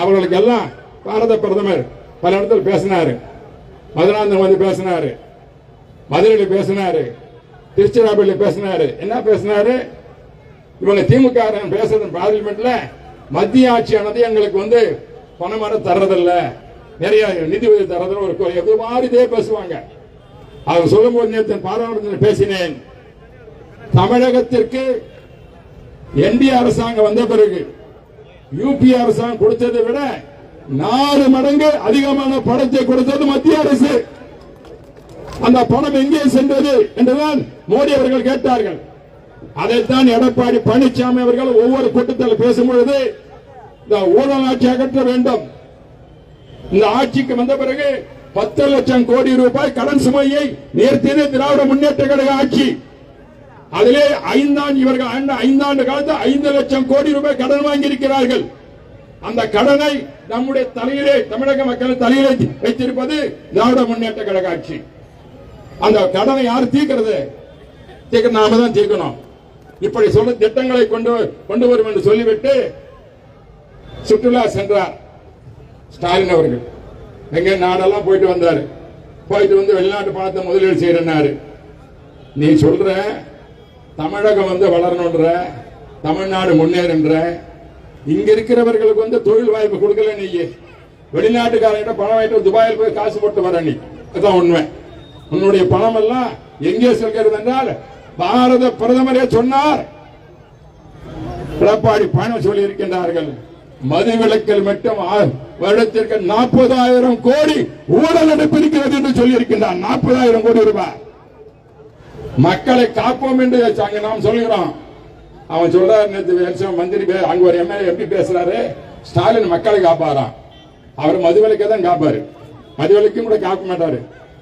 அவர்களுக்கு எல்லாம் பாரத பிரதமர் பல இடத்துல பேசினாரு. மதுராந்தகம் வந்து பேசினாரு, மதுரையில் பேசினாரு, திருச்சிராப்பள்ளி பேசினாரு. என்ன பேசினாரு? இவங்க திமுக பேசுறது பார்லிமெண்ட்ல மத்திய ஆட்சியானது எங்களுக்கு வந்து பணமர தர்றதில்ல, நிறைய நிதி உதவி தர்றதில்ல, ஒரு எது மாதிரிதே பேசுவாங்க. அவர் சொல்லும் போது நேற்று பாராளுமன்றத்தில் பேசினேன். தமிழகத்திற்கு என்டிஏ அரசாங்கம் வந்த பிறகு யூபி அரசாங்கம் கொடுத்ததை விட 4 மடங்கு அதிகமான பணத்தை கொடுத்தது மத்திய அரசு. அந்த பணம் எங்கே சென்றது என்றுதான் மோடி அவர்கள் கேட்டார்கள். அதைத்தான் எடப்பாடி பழனிசாமி அவர்கள் ஒவ்வொரு கூட்டத்தில் பேசும்பொழுது இந்த ஊழல் ஆட்சி அகற்ற வேண்டும், இந்த ஆட்சிக்கு வந்த பிறகு 10 லட்சம் கோடி ரூபாய் கடன் சுமையை நிறுத்தியது திராவிட முன்னேற்ற கழக ஆட்சி. அதிலே இவர்கள் 5 ஆண்டு காலத்தில் 5 லட்சம் கோடி ரூபாய் கடன் வாங்கி இருக்கிறார்கள். அந்த கடனை நம்முடைய தலையிலே, தமிழக மக்களின் தலையிலே வைத்திருப்பது திராவிட முன்னேற்ற கழக ஆட்சி. அந்த கடனை யார் தீர்க்கிறது? நாம தான் தீர்க்கணும். இப்படி சொல்ல திட்டங்களை கொண்டு வரும் என்று சொல்லிவிட்டு சுற்றுலா சென்றார் ஸ்டாலின் அவர்கள். எங்க நாடெல்லாம் போயிட்டு வந்தாரு. போயிட்டு வந்து வெளிநாட்டு பணத்தை முதலீடு செய்யறாரு. நீ சொல்ற தமிழகம் வந்து வளரணுன்ற, தமிழ்நாடு முன்னேறுன்ற, இங்க இருக்கிறவர்களுக்கு வந்து தொழில் வாய்ப்பு கொடுக்கல. நீ வெளிநாட்டுக்காரங்கிட்ட பணம் வாங்கிட்டு துபாயில் போய் காசு போட்டு வர, நீ அதான் உண்மை. உன்னுடைய பணம் எல்லாம் எங்கே செல்கிறது என்றால் பாரத பிரதமரே சொன்னார், எடப்பாடி பழனிசாமி சொல்லி இருக்கின்றார்கள், மதுவிலக்கில் மட்டும் வருடத்திற்கு 40,000 கோடி ஊழல் நடப்பிருக்கிறது என்று சொல்லி இருக்கின்றார். 40,000 கோடி ரூபாய். மக்களை காப்போம் என்று நாம் சொல்கிறோம். அவன் சொல்றாரு, மந்திரி அங்க ஒரு எம்எல்ஏ எப்படி பேசுறாரு, ஸ்டாலின் மக்களை காப்பாராம். அவர் மதுவிலக்கை தான் காப்பாரு, மதுவிலக்கும் கூட காக்க மாட்டாரு.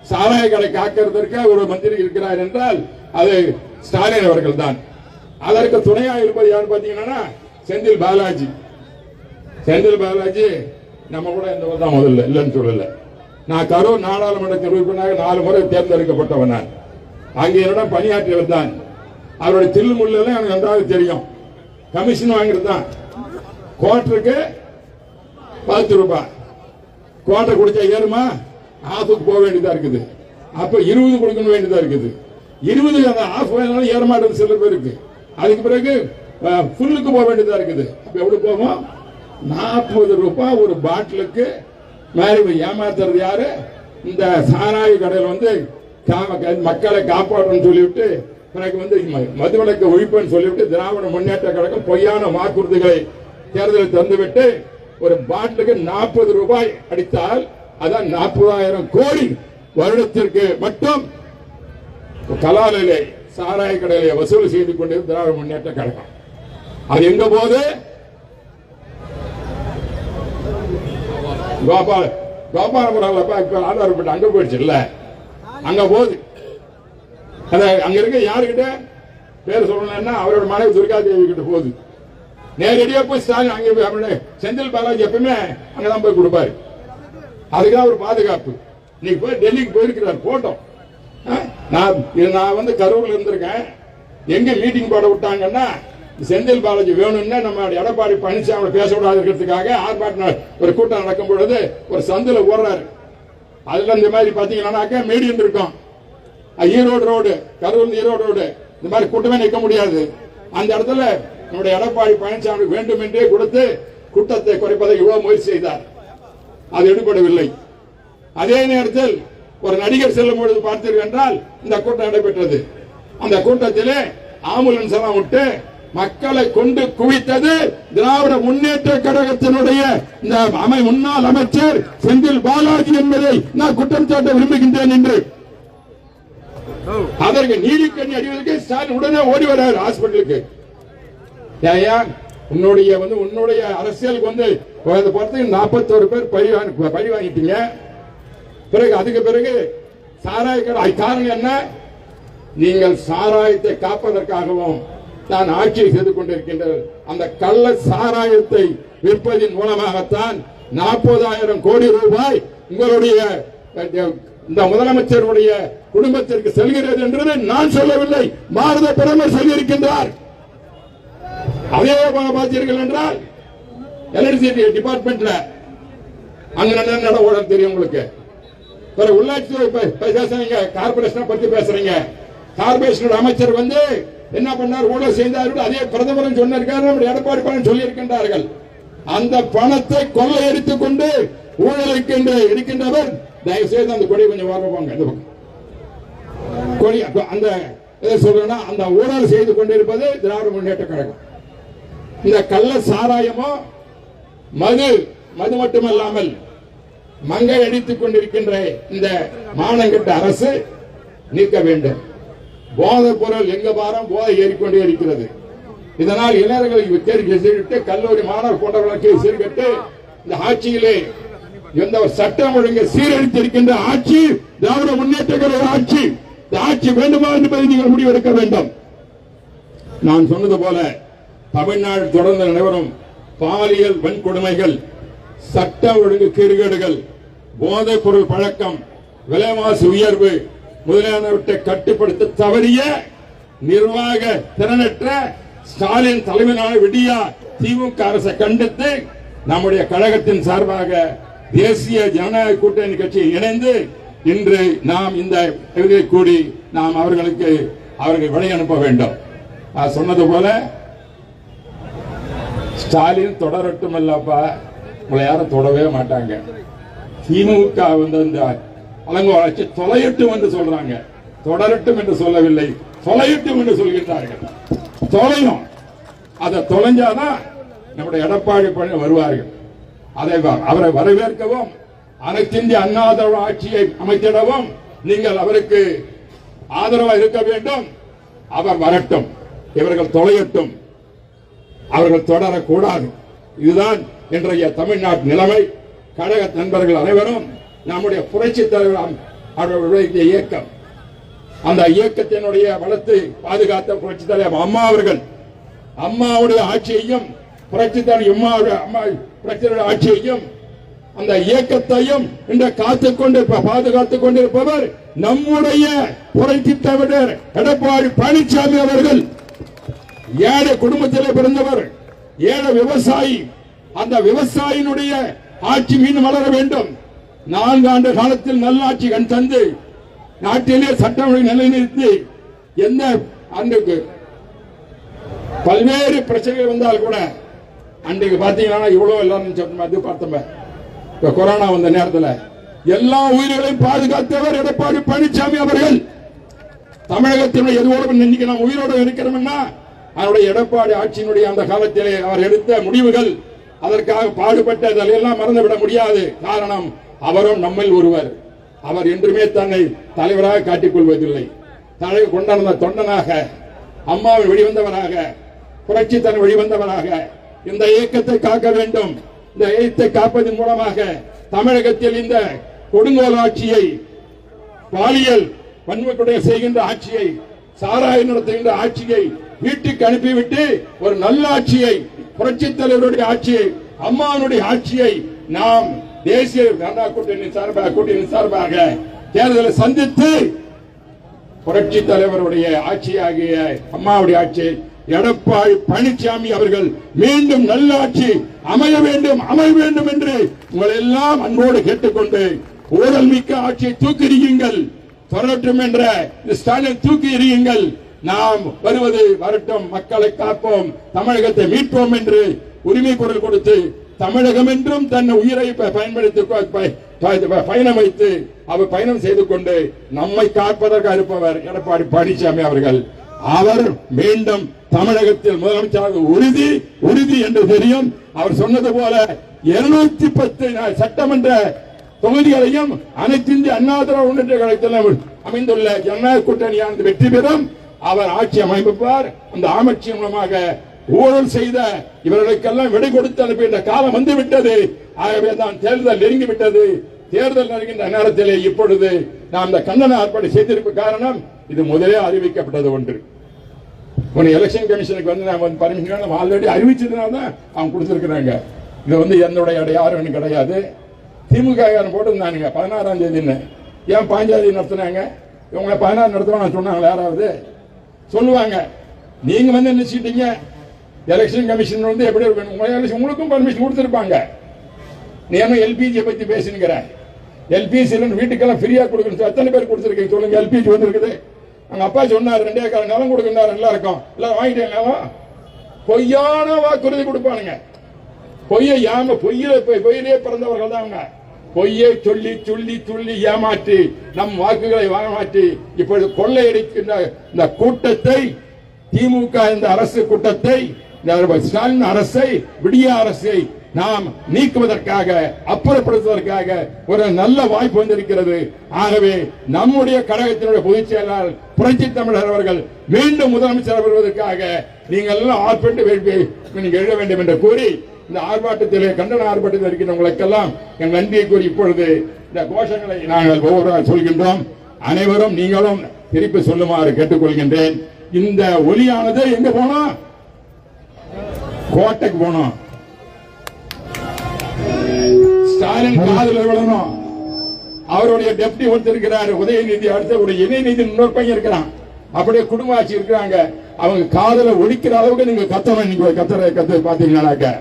சாராய கடை காக்கிறதற்கு ஒரு மந்திரி இருக்கிறார் என்றால் அது ஸ்டாலின் அவர்கள் தான். அதற்கு துணையா இருப்பது யார் பாத்தீங்கன்னா செந்தில் பாலாஜி. செந்தில் பாலாஜி நம்ம கூட இந்த தான் முதல்ல இல்லைன்னு சொல்லல. நான் கரூர் நாடாளுமன்ற உறுப்பினராக 4 முறை தேர்ந்தெடுக்கப்பட்டவன். நான் அங்கே என்னிடம் பணியாற்றியவர் தான். அவருடைய தில்முள்ள எனக்கு நன்றாக தெரியும். கமிஷன் வாங்குறது தான். குவார்டருக்கு 10 ரூபாய். குவார்டர் குடிச்சா ஏறுமா? ஆஃபுக்கு போக வேண்டியதா இருக்குது. அப்ப 20 கொடுக்கணும் வேண்டியதா இருக்குது. 20 அந்த ஆஃப் வேணாலும் ஏற மாட்டேது சில பேருக்கு. அதுக்கு பிறகு ஃபுல்லுக்கு போக வேண்டியதா இருக்குது. அப்ப எவ்வளவு போவோம்? 40 ரூபாய் ஒரு பாட்டிலுக்கு. மேலே ஏமாத்துறது யாரு? இந்த சாராய கடையில் வந்து மக்களை காப்பாற்றணும் சொல்லிவிட்டு பிறகு வந்து மதுவிலக்கு ஒழிப்புன்னு சொல்லிவிட்டு திராவிட முன்னேற்ற கழகம் பொய்யான வாக்குறுதிகளை தேர்தலில் தந்துவிட்டு ஒரு பாட்டிலுக்கு 40 ரூபாய் அடித்தால் அதான் 40,000 கோடி வருடத்திற்கு மட்டும் கலாலிலே சாராய கடையிலே வசூல் செய்து கொண்டிருந்த திராவிட முன்னேற்ற கழகம். அது எங்க போது? கோபாலபுரம் ஆதாரப்பட்டு அங்க போயிடுச்சு இல்ல, அங்க போகுது. அங்க இருக்க யாருக்கிட்ட பேர் சொல்லணும்னா அவரோட மனைவி துர்காதேவி கிட்ட போகுது. நேரடியா போய் ஸ்டாலின் அங்க செந்தில் பாலாஜி எப்பவுமே அங்கதான் போய் கொடுப்பாரு. அதுதான் ஒரு பாதுகாப்பு. நீ போய் டெல்லிக்கு போயிருக்கிறார் போட்டோம். நான் வந்து கரூர்ல இருந்திருக்கேன். எங்க மீட்டிங் போட விட்டாங்கன்னா செந்தில் பாலாஜி வேணும்னா நம்ம எடப்பாடி பழனிசாமி பேசக்கூடாது இருக்கிறதுக்காக ஆர்ப்பாட்டம் ஒரு கூட்டம் நடக்கும் பொழுது ஒரு சந்தில ஓடுறாரு. அதுல இந்த மாதிரி பாத்தீங்கன்னா மீடியம் இருக்கும். ஈரோடு ரோடு, கரூர் ஈரோடு ரோடு, இந்த மாதிரி கூட்டமே நிற்க முடியாது. அந்த இடத்துல நம்முடைய எடப்பாடி பழனிசாமி வேண்டும் என்றே கொடுத்து கூட்டத்தை குறைப்பதை இவ்வளவு முயற்சி செய்தார். அது எடுபடவில்லை. அதே நேரத்தில் ஒரு நடிகர் செல்லும் பொழுது பார்த்தீர்கள் என்றால் இந்த கூட்டம் நடைபெற்றது. அந்த கூட்டத்திலே ஆம்புலன்ஸ் எல்லாம் விட்டு மக்களை கொண்டு குவித்தது திராவிட முன்னேற்ற கழகத்தினுடைய இந்த முன்னாள் அமைச்சர் செந்தில் பாலாஜி என்பதை நான் குற்றம் சாட்ட விரும்புகின்றேன் என்று. அதற்கு நீதிக்கணி அடிவதற்கு ஸ்டாலின் உடனே ஓடி வராரு ஹாஸ்பிட்டலுக்கு. உன்னுடைய அரசியலுக்கு வந்து 41 பேர் பழி வாங்கிட்டீங்க. பிறகு அதுக்கு பிறகு சாராய கடை காரணம் என்ன? நீங்கள் சாராயத்தை காப்பதற்காகவும் தான் ஆட்சியை செய்து கொண்டிருக்கின்றது. அந்த கள்ள சாராயத்தை விற்பதின் மூலமாகத்தான் 40,000 கோடி ரூபாய் உங்களுடைய இந்த முதலமைச்சருடைய குடும்பத்திற்கு செல்கிறது என்று நான் சொல்லவில்லை, பாரத பிரதமர் சொல்லியிருக்கின்றார். அதே பார்த்தீர்கள் என்றால் எலக்ட்ரிசிட்டி டிபார்ட்மெண்ட்ல அங்க நடந்த தெரியும் உங்களுக்கு. உள்ளாட்சி பேசுறீங்க, கார்பரேஷன் பத்தி பேசுறீங்க. கார்பரேஷன் அமைச்சர் வந்து என்ன பண்ணார், ஊழல் செய்தார்கள். அதே பிரதமர் சொன்னார்கள், நம்முடைய எடப்பாடி பழனிசாமி சொல்லி இருக்கின்றார்கள். அந்த பணத்தை கொள்ளையடித்துக் கொண்டு ஊழலுக்கு இருக்கின்றவர் தயவு செய்து அந்த கொடி கொஞ்சம் வாங்க கொடி அந்த சொல்றேன்னா அந்த ஊழல் செய்து கொண்டிருப்பது திராவிட முன்னேற்ற கழகம். இந்த கள்ள சாராயமோ மது மட்டுமல்லாமல் மங்கை அடித்துக் கொண்டிருக்கின்ற இந்த மானங்கெட்ட அரசு நீக்க வேண்டும். போதைப் பொருள் எங்க பாரம் போதை ஏறிக்கொண்டே இருக்கிறது. இதனால் இளைஞர்களுக்கு கல்லூரி மாணவர் போன்றவர்களுக்கு சீர்கட்டு இந்த ஆட்சியிலே எந்த சட்டம் ஒழுங்கு சீரழித்திருக்கின்ற ஆட்சி திராவிட முன்னேற்ற கழக ஆட்சி. இந்த ஆட்சி வேண்டுமா என்பதை நீங்கள் முடிவெடுக்க வேண்டும். நான் சொன்னது போல தமிழ்நாடு தொடர்ந்து நடைபெறும் பாலியல் வன்கொடுமைகள், சட்ட ஒழுங்கு சீர்கேடுகள், போதைப் பொருள் பழக்கம், விலைவாசி உயர்வு முதலியானவற்றை கட்டுப்படுத்த தவறிய நிர்வாக திறனற்ற ஸ்டாலின் தலைமையிலான விடியா திமுக அரசை கண்டித்து நம்முடைய கழகத்தின் சார்பாக தேசிய ஜனநாயக கூட்டணி கட்சியில் இணைந்து இன்று நாம் இந்த கூடி நாம் அவர்களுக்கு வழி அனுப்ப வேண்டும். சொன்னது போல ஸ்டாலின் தொடரட்டும் இல்லப்பா, உங்களை யாரும் தொடவே மாட்டாங்க. திமுக வந்து இந்த அலங்கோலாட்சி தொலையட்டும் என்று சொல்றாங்க, தொடரட்டும் என்று சொல்லவில்லை, தொலையட்டும் என்று சொல்கின்றார்கள். தொலையும், அதை தொலைஞ்சாதான் நம்முடைய எடப்பாடி பழனிசாமி வருவார்கள். அவரை வரவேற்கவும் அனைத்து இந்திய அண்ணா திராவிட ஆட்சியை அமைத்திடவும் நீங்கள் அவருக்கு ஆதரவாக இருக்க வேண்டும். அவர் வரட்டும், இவர்கள் தொலையட்டும், அவர்கள் தொடரக்கூடாது. இதுதான் இன்றைய தமிழ்நாட்டு நிலைமை. கழக நண்பர்கள் அனைவரும் நம்முடைய புரட்சி தலைவர் அவர்களுடைய இயக்கம், அந்த இயக்கத்தினுடைய வளத்தை பாதுகாத்த புரட்சி தலைவர் அம்மா அவர்கள், அம்மாவுடைய ஆட்சியையும் புரட்சி தலைவர் ஆட்சியையும் அந்த இயக்கத்தையும் இன்று காத்துக்கொண்டு பாதுகாத்துக் கொண்டிருப்பவர் நம்முடைய புரட்சி தலைவர் எடப்பாடி பழனிசாமி அவர்கள். ஏழை குடும்பத்திலே பிறந்தவர், ஏழை விவசாயி. அந்த விவசாயினுடைய ஆட்சி மீண்டும் வளர வேண்டும். 4 ஆண்டு காலத்தில் நல்லாட்சி கண் தந்து நாட்டிலே சட்டம் நிலைநிறுத்தி எந்த அன்றைக்கு பல்வேறு பிரச்சனைகள் வந்தால் கூட அன்றைக்கு பாத்தீங்கன்னா இவ்வளவு எல்லாரும் பார்த்தோம். கொரோனா வந்த நேரத்தில் எல்லா உயிர்களையும் பாதுகாத்தவர் எடப்பாடி பழனிசாமி அவர்கள். தமிழகத்தினுடைய எதுவோடு இன்னைக்கு நாம் உயிரோடு இருக்கிறோம்னா அவருடைய எடப்பாடி ஆட்சியினுடைய அந்த காலத்திலே அவர் எடுத்த முடிவுகள், அதற்காக பாடுபட்டதில் எல்லாம் மறந்துவிட முடியாது. காரணம், அவரும் நம்மில் ஒருவர். அவர் என்றுமே தன்னை தலைவராக காட்டிக் கொள்வதில்லை. தலைவர் கொண்டாந்த தொண்டனாக, அம்மாவை வெளிவந்தவராக, புரட்சி தன்னை வெளிவந்தவராக இந்த இயக்கத்தை காக்க வேண்டும். இந்த இயக்கத்தை காப்பதன் மூலமாக தமிழகத்தில் இந்த கொடுங்கோல் ஆட்சியை, பாலியல் வன்முறை செய்கின்ற ஆட்சியை, சாராய நடத்துகின்ற ஆட்சியை வீட்டுக்கு அனுப்பிவிட்டு ஒரு நல்ல ஆட்சியை, புரட்சி தலைவருடைய ஆட்சியை, அம்மாவுடைய ஆட்சியை நாம் தேசிய கூட்டணி சார்பாக தேர்தலை சந்தித்து புரட்சி தலைவருடைய ஆட்சியாகிய அம்மாவுடைய ஆட்சி எடப்பாடி பழனிசாமி அவர்கள் மீண்டும் நல்ல ஆட்சி அமைய வேண்டும் என்று உங்களை எல்லாம் அன்போடு கேட்டுக்கொண்டு ஊழல் மிக்க ஆட்சியை தூக்கி எறியுங்கள், தொடரட்டும் என்ற ஸ்டாலின் தூக்கி எறியுங்கள். நாம் வருவது வரட்டும், மக்களை காப்போம், தமிழகத்தை மீட்போம் என்று உரிமை குரல் கொடுத்து தமிழகம் என்றும் தன் உயிரை பயன்படுத்தி பயணம் வைத்து அவர் பயணம் செய்து கொண்டு நம்மை காப்பதற்காக இருப்பவர் எடப்பாடி பழனிசாமி அவர்கள். அவர் மீண்டும் தமிழகத்தில் முதலமைச்சராக உறுதி என்று தெரியும். அவர் சொன்னது போல 210 சட்டமன்ற தொகுதிகளையும் அனைத்து இந்திய அண்ணா திராவிட முன்னேற்ற கழகத்தில் அமைந்துள்ள ஜனநாயக கூட்டணியானது வெற்றி பெறும். அவர் ஆட்சி அமைப்பார். அந்த ஆட்சி மூலமாக ஊழல் செய்த இவர்களுக்கெல்லாம் விடை கொடுத்து அனுப்புகின்ற காலம் வந்துவிட்டது. ஆகவே தான் தேர்தல் நெருங்கிவிட்டது. தேர்தல் நெருங்கின்ற நேரத்திலே இப்பொழுது நாம் இந்த கண்டன ஆர்ப்பாட்டம் செய்திருக்க காரணம் இது முதலே அறிவிக்கப்பட்டது ஒன்று. உன்னை எலெக்ஷன் கமிஷனுக்கு வந்து நான் வந்து பர்மிஷன் ஆல்ரெடி அறிவிச்சதுனால தான் அவங்க கொடுத்துருக்குறாங்க. இது வந்து என்னுடைய யாரும் கிடையாது. திமுக போட்டுருந்தானுங்க 16ஆம் தேதின்னு. ஏன் 15ஆம் தேதி நடத்தினாங்க? இவங்களை 16 நடத்துவாங்க சொன்னாங்களா? யாராவது சொல்லுவாங்க. நீங்க வந்து நினைச்சிட்டீங்க எலெக்ஷன் கமிஷன் வந்து எப்படி உங்களுக்கும் பர்மிஷன் கொடுத்துருப்பாங்க. நீ என்ன எல்பிஜி பத்தி பேசுங்கிற? எல்பிஜி வீட்டுக்கெல்லாம் ஃப்ரீயா கொடுக்கணும். எத்தனை பேர் கொடுத்துருக்கீங்க சொல்லுங்க? எல்பிஜி வந்து இருக்குது. அவங்க அப்பா சொன்னார் 2 ஏக்கர் நிலம் கொடுக்கணும் எல்லாருக்கும். எல்லாம் வாங்கிட்டாங்க. பொய்யான வாக்குறுதி கொடுப்பானுங்க. பொய்யிலே பிறந்தவர்கள் தான் அவங்க. பொய்யை சொல்லி சொல்லி சொல்லி ஏமாற்றி நம் வாக்குகளை ஏமாற்றி இப்பொழுது கொள்ளையடிக்கின்ற இந்த கூட்டத்தை, திமுக இந்த அரசு கூட்டத்தை, ஸ்டாலின் அரசை, விடிய அரசை நாம் நீக்குவதற்காக, அப்புறப்படுத்துவதற்காக ஒரு நல்ல வாய்ப்பு வந்திருக்கிறது. ஆகவே நம்முடைய கழகத்தினுடைய பொதுச் செயலாளர் புரட்சி தமிழர் அவர்கள் மீண்டும் முதலமைச்சர் வருவதற்காக நீங்கள் எல்லாம் ஆர்ப்பாட்டம் நீங்க எழுத வேண்டும் என்று கூறி, இந்த ஆர்ப்பாட்டத்திலே கண்டன ஆர்ப்பாட்டத்தில் இருக்கிறவங்களுக்கெல்லாம் என் நன்றியை கூறி இப்பொழுது இந்த கோஷங்களை நாங்கள் ஒவ்வொரு சொல்கின்றோம். அனைவரும் நீங்களும் திருப்பி சொல்லுமாறு கேட்டுக்கொள்கின்றேன். இந்த ஒலியானது எங்க போனோம்? கோட்டைக்கு போனோம். ஸ்டாலின் காதல் விழணும். அவருடைய டெப்டி ஒருத்தர் இருக்கிறார், உதயநிதி. அடுத்த ஒரு இணைநிதி இன்னொரு பையன் இருக்கிறான். அப்படியே குடும்ப ஆட்சி இருக்கிறாங்க. அவங்க காதலை ஒழிக்கிற அளவுக்கு நீங்க கத்தணும். நீங்க கத்து பாத்தீங்கன்னாக்க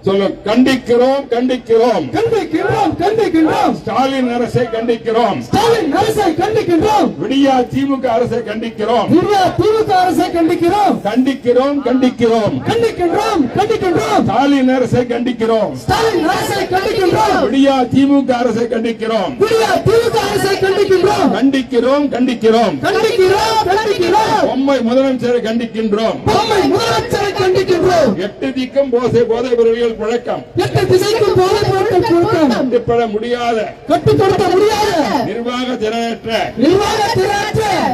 சொல்ல கண்டிக்கிறோம் கண்டிக்கிறோம் கண்டிக்கின்றோம் கண்டிக்கின்றோம். ஸ்டாலின் அரசை கண்டிக்கிறோம். ஸ்டாலின் அரசை கண்டிக்கின்றோம். விடியா திமுக அரசை கண்டிக்கிறோம். விடியா திமுக அரசை கண்டிக்கிறோம். கண்டிக்கிறோம் கண்டிக்கிறோம் கண்டிக்கின்றோம் கண்டிக்கின்றோம். ஸ்டாலின் அரசை கண்டிக்கிறோம். ஸ்டாலின் அரசை கண்டிக்கின்றோம். விடியா திமுக அரசை கண்டிக்கிறோம். விடியா திமுக அரசை கண்டிக்கின்றோம். கண்டிக்கிறோம் கண்டிக்கிறோம் கண்டிக்கிறோம் கண்டிக்கிறோம். பொம்மை முதலமைச்சரை கண்டிக்கின்றோம். பொம்மை முதலமைச்சரை கண்டிக்கின்றோம். 8 திக்கும் போதை பொருள்கள் புழக்கம். 8 திசைக்கும் போதை பொருட்கள் புழக்கம். கட்டுப்பட முடியாத, கட்டுப்படுத்த முடியாத, நிர்வாக திறனற்ற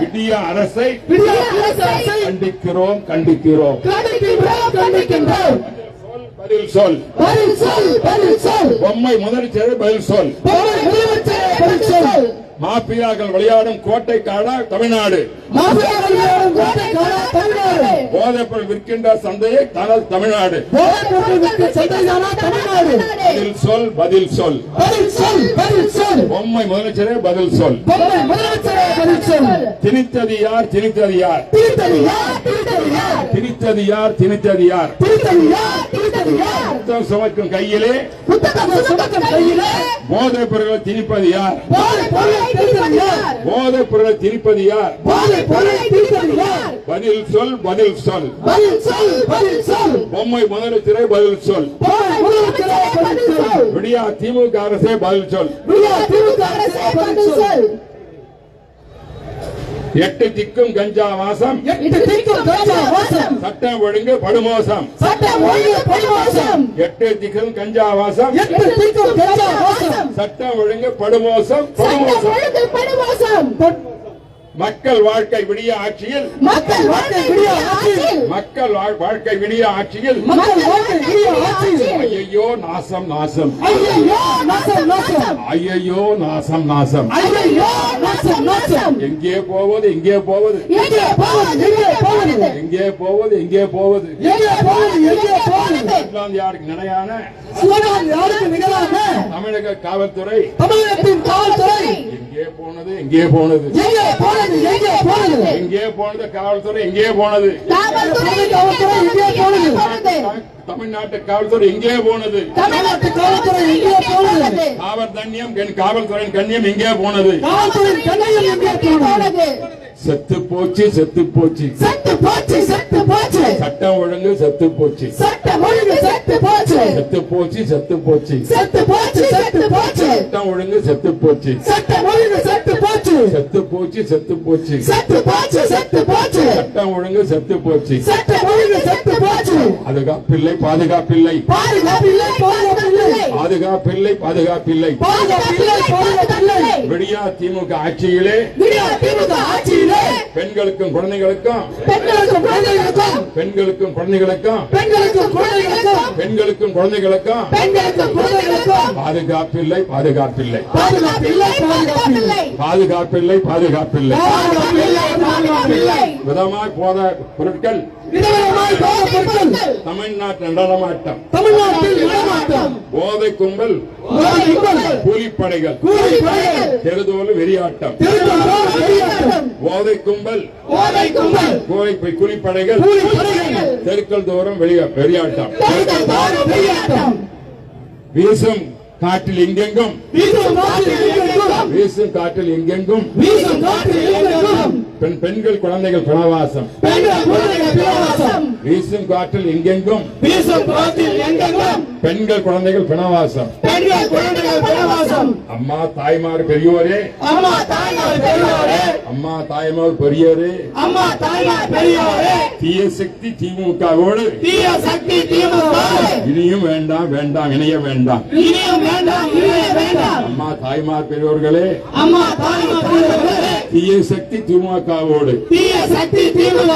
விடிய அரசை கண்டிக்கிறோம் கண்டிக்கிறோம். கண்டிக்கின்றோம். பதில் சொல், பதில் சொல், பதில் சொல். பொம்மை முதலமைச்சர் பதில் சொல். பொம்மை முதலமைச்சர் பதில் சொல். மாபியாக்கள் விளையாடும் கோட்டை காடா தமிழ்நாடு. மாபியாக்கள் விளையாடும் கோட்டை காடா தமிழ்நாடு. போதைப்பொருள் விற்கின்ற சந்தையை தமிழ்நாடு. போதைப்பொருள் விற்கின்ற சந்தைதானா தமிழ்நாடு. பதில் சொல், பதில் சொல். பதில் சொல், பதில் சொல். பொம்மை முதலமைச்சரே பதில் சொல். பொம்மை முதலமைச்சரே பதில் சொல். திணித்தது யார்? திணித்தது யார்? திணித்தது யார்? திணித்தது யார்? திணித்தது யார்? திணித்தது யார்? திணித்தது யார்? திணித்தது யார்? புத்தகம் சுமக்கும் கையிலே, புத்தகம் சுமக்கும் கையிலே போதைப் பொருட்களை திணிப்பது யார்? போதைப் பொருளை திணிப்பது யார்? போதைப் பொருளை திணிப்பது யார்? போதைப் பொருளை திணிப்பது யார்? பதில் சொல், பதில் சொல். பதில் சொல், பதில் சொல். பொம்மை முதலமைச்சரே பதில் சொல். பொம்மை முதலமைச்சரே பதில் சொல். விடியா திமுக அரசே பதில் சொல். விடியா திமுக அரசே பதில் சொல். 8 திக்கும் கஞ்சா வாசம், 8 திக்கும் கஞ்சா வாசம். சட்டம் ஒழுங்கு படுமோசம். சட்டம் ஒழுங்கு படுமோசம். 8 திக்கும் கஞ்சா வாசம், 8 திக்கும் கஞ்சா வாசம். சட்டம் ஒழுங்கு படுமோசம். சட்டம் ஒழுங்கு படுமோசம். மக்கள் வாழ்க்கை விடிய ஆட்சியில், மக்கள் வாழ்க்கை விடிய ஆட்சியில், மக்கள் வாழ்க்கை விடிய ஆட்சியில், மக்கள் வாழ்க்கை விடிய ஆட்சியில். ஐயோ நாசம் நாசம், ஐயோ நாசம் நாசம், ஐயோ நாசம் நாசம். ஐயோ நாசம் நாசம். எங்கே போவது? எங்கே போவது? எங்கே போவது? எங்கே போவது? எங்கே போவது? எங்கே போவது? எங்கே போவது? எங்கே போவது? ஸ்காட்லாந்து யாருக்கு நிலையான, ஸ்காட்லாந்து யாருக்கு நிகரான தமிழக காவல்துறை, தமிழகத்தின் காவல்துறை எங்கே போனது? எங்கே போனது? எங்கே போனது? எங்கே போனது? எங்கே போனது? காவல்துறை எங்கே போனது? காவல்துறை எங்கே போனது? தமிழ்நாட்டு காவல்துறை எங்கே போனது? தமிழ்நாட்டு காவல்துறை எங்கே போனது? காவல்துறையின் கண்ணியம் எங்கே போனது? காவல்துறையின் கண்ணியம் எங்கே போனது? செத்து போச்சு, செத்து போச்சு, செத்து போச்சு, செத்து போச்சு. சட்டம் ஒழுங்கு செத்து போச்சு, சட்டம் ஒழுங்கு செத்து போச்சு, செத்து போச்சு, செத்து போச்சு, செத்து போச்சு, செத்து போச்சு. சட்டம் ஒழுங்கு செத்து போச்சு, சட்டம் ஒழுங்கு செத்து போச்சு, செத்து போச்சு, செத்து போச்சு, செத்து போச்சு, செத்து போச்சு. சட்டம் ஒழுங்கு செத்து போச்சு, சட்டம் ஒழுங்கு செத்து போச்சு. பாதுகாப்பில்லை, பாதுகாப்பில்லை, பாதுகாப்பில்லை, பாதுகாப்பில்லை, பாதுகாப்பில்லை, பாதுகாப்பில்லை. பாதுகாப்பில்லை, பாதுகாப்பில்லை. விடியா திமுக ஆட்சியிலே விடியா திமுக ஆட்சியிலே பெண்களுக்கும் குழந்தைகளுக்கும் பெண்களுக்கும் குழந்தைகளுக்கும் பெண்களுக்கும் குழந்தைகளுக்கும் பெண்களுக்கும் குழந்தைகளுக்கும் பெண்களுக்கும் குழந்தைகளுக்கும் பெண்களுக்கும் குழந்தைகளுக்கும் பாதுகாப்பில்லை பாதுகாப்பில்லை பாதுகாப்பில்லை பாதுகாப்பில்லை பாதுகாப்பில்லை பாதுகாப்பில்லை பாதுகாப்பில்லை பாதுகாப்பில்லை விதமாய் போத பொருட்கள் விதவிதமாய் போதைப் பொருட்கள் தமிழ்நாட்டு நடமாட்டம் தமிழ்நாட்டில் நடமாட்டம் போதை கும்பல் போதைப் பொருட்கள் கூலிப்படைகள் கூலிப்படைகள் தெருதோல் வெறியாட்டம் திருத்தம் வெளியாட்டம் போதை கும்பல் போதைக் கும்பல் கூலிப்படைகள் கூலிப்படைகள் தெருக்கள் தோறும் வெறியாட்டம் திருத்தம் வெளியாட்டம் வீசும் காற்றில் எங்கெங்கும் வீசும் காற்றில் எங்கெங்கும் வீசும் காற்றில் எங்கெங்கும் வீசும் காற்றில் எங்கெங்கும் பெண்கள் குழந்தைகள் பிணவாசம் பெண்கள் குழந்தைகள் பிணவாசம் வீசும் காற்றில் எங்கெங்கும் வீசும் காற்றில் எங்கெங்கும் பெண்கள் குழந்தைகள் பிணவாசம் பெண்கள் குழந்தைகள் பிணவாசம் அம்மா தாய்மார் பெரியோரே அம்மா தாய்மார் பெரியோரே அம்மா தாய்மார் பெரியோரே அம்மா தாய்மார் பெரியோரே தீய சக்தி திமுகவோடு தீய சக்தி திமுக இனியும் வேண்டாம் வேண்டாம் இணைய வேண்டாம் இனியும் வேண்டாம் இனிய வேண்டாம் அம்மா தாய்மார் பெரியோர்களே அம்மா தாய்மார் பெரியோர்களே தீய சக்தி திமுகவோடு தீய சக்தி திமுக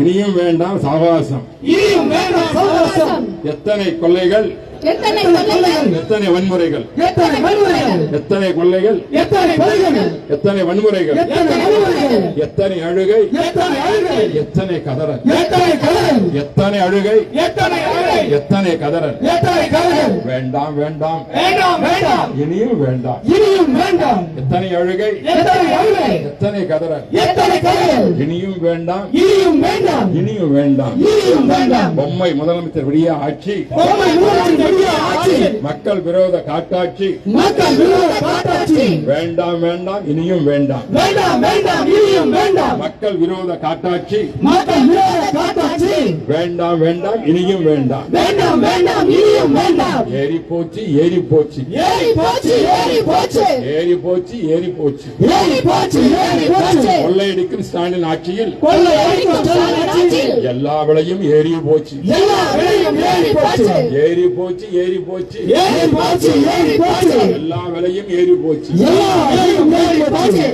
இனியும் வேண்டாம் சகவாசம் இனியும் வேண்டாம் சகவாசம் எத்தனை கொள்ளைகள் எத்தனை கொலைகள் எத்தனை வன்முறைகள் எத்தனை வன்முறைகள் எத்தனை கொள்ளைகள் எத்தனை கொலைகள் எத்தனை வன்முறைகள் எத்தனை வன்முறைகள் எத்தனை அழுகை எத்தனை அழுகை எத்தனை கதறல் எத்தனை கதறல் எத்தனை அழுகை எத்தனை அழுகை எத்தனை கதறல் எத்தனை கதறல் வேண்டாம் வேண்டாம் வேண்டாம் வேண்டாம் இனியும் வேண்டாம் இனியும் வேண்டாம் எத்தனை அழுகை எத்தனை அழுகை எத்தனை கதறல் எத்தனை கதறல் இனியும் வேண்டாம் இனியும் வேண்டாம் இனியும் வேண்டாம் இனியும் வேண்டாம் பொம்மை முதலமைச்சர் விடிய ஆட்சி பொம்மை ஊழல் பெரிய ஆட்சி மக்கள் விரோத காட்டாட்சி மக்கள் விரோத காட்டாட்சி வேண்டாம் வேண்டாம் இனியும் வேண்டாம் வேண்டாம் வேண்டாம் இனியும் வேண்டாம் மக்கள் விரோத காட்டாட்சி மக்கள் விரோத காட்டாட்சி வேண்டாம் வேண்டாம் இனியும் வேண்டாம் வேண்டாம் வேண்டாம் இனியும் வேண்டாம் ஏறி போச்சு ஏறி போச்சு ஏறி போச்சு ஏறி போச்சு ஏறி போச்சு ஏறி போச்சு ஏறி போச்சு ஏறி போச்சு கொள்ளையடிக்கும் ஸ்டாலின் ஆட்சியில் கொள்ளை அடிக்கும் ஸ்டாலின் ஆட்சியில் எல்லா விலையும் ஏறி போச்சு எல்லா விலையும் ஏறி போச்சு ஏறி போச்சு ஏறி போச்சு ஏறி போச்சு ஏறி போச்சு எல்லா விலையும் ஏறி போச்சு எல்லா விலையும் ஏறி போச்சு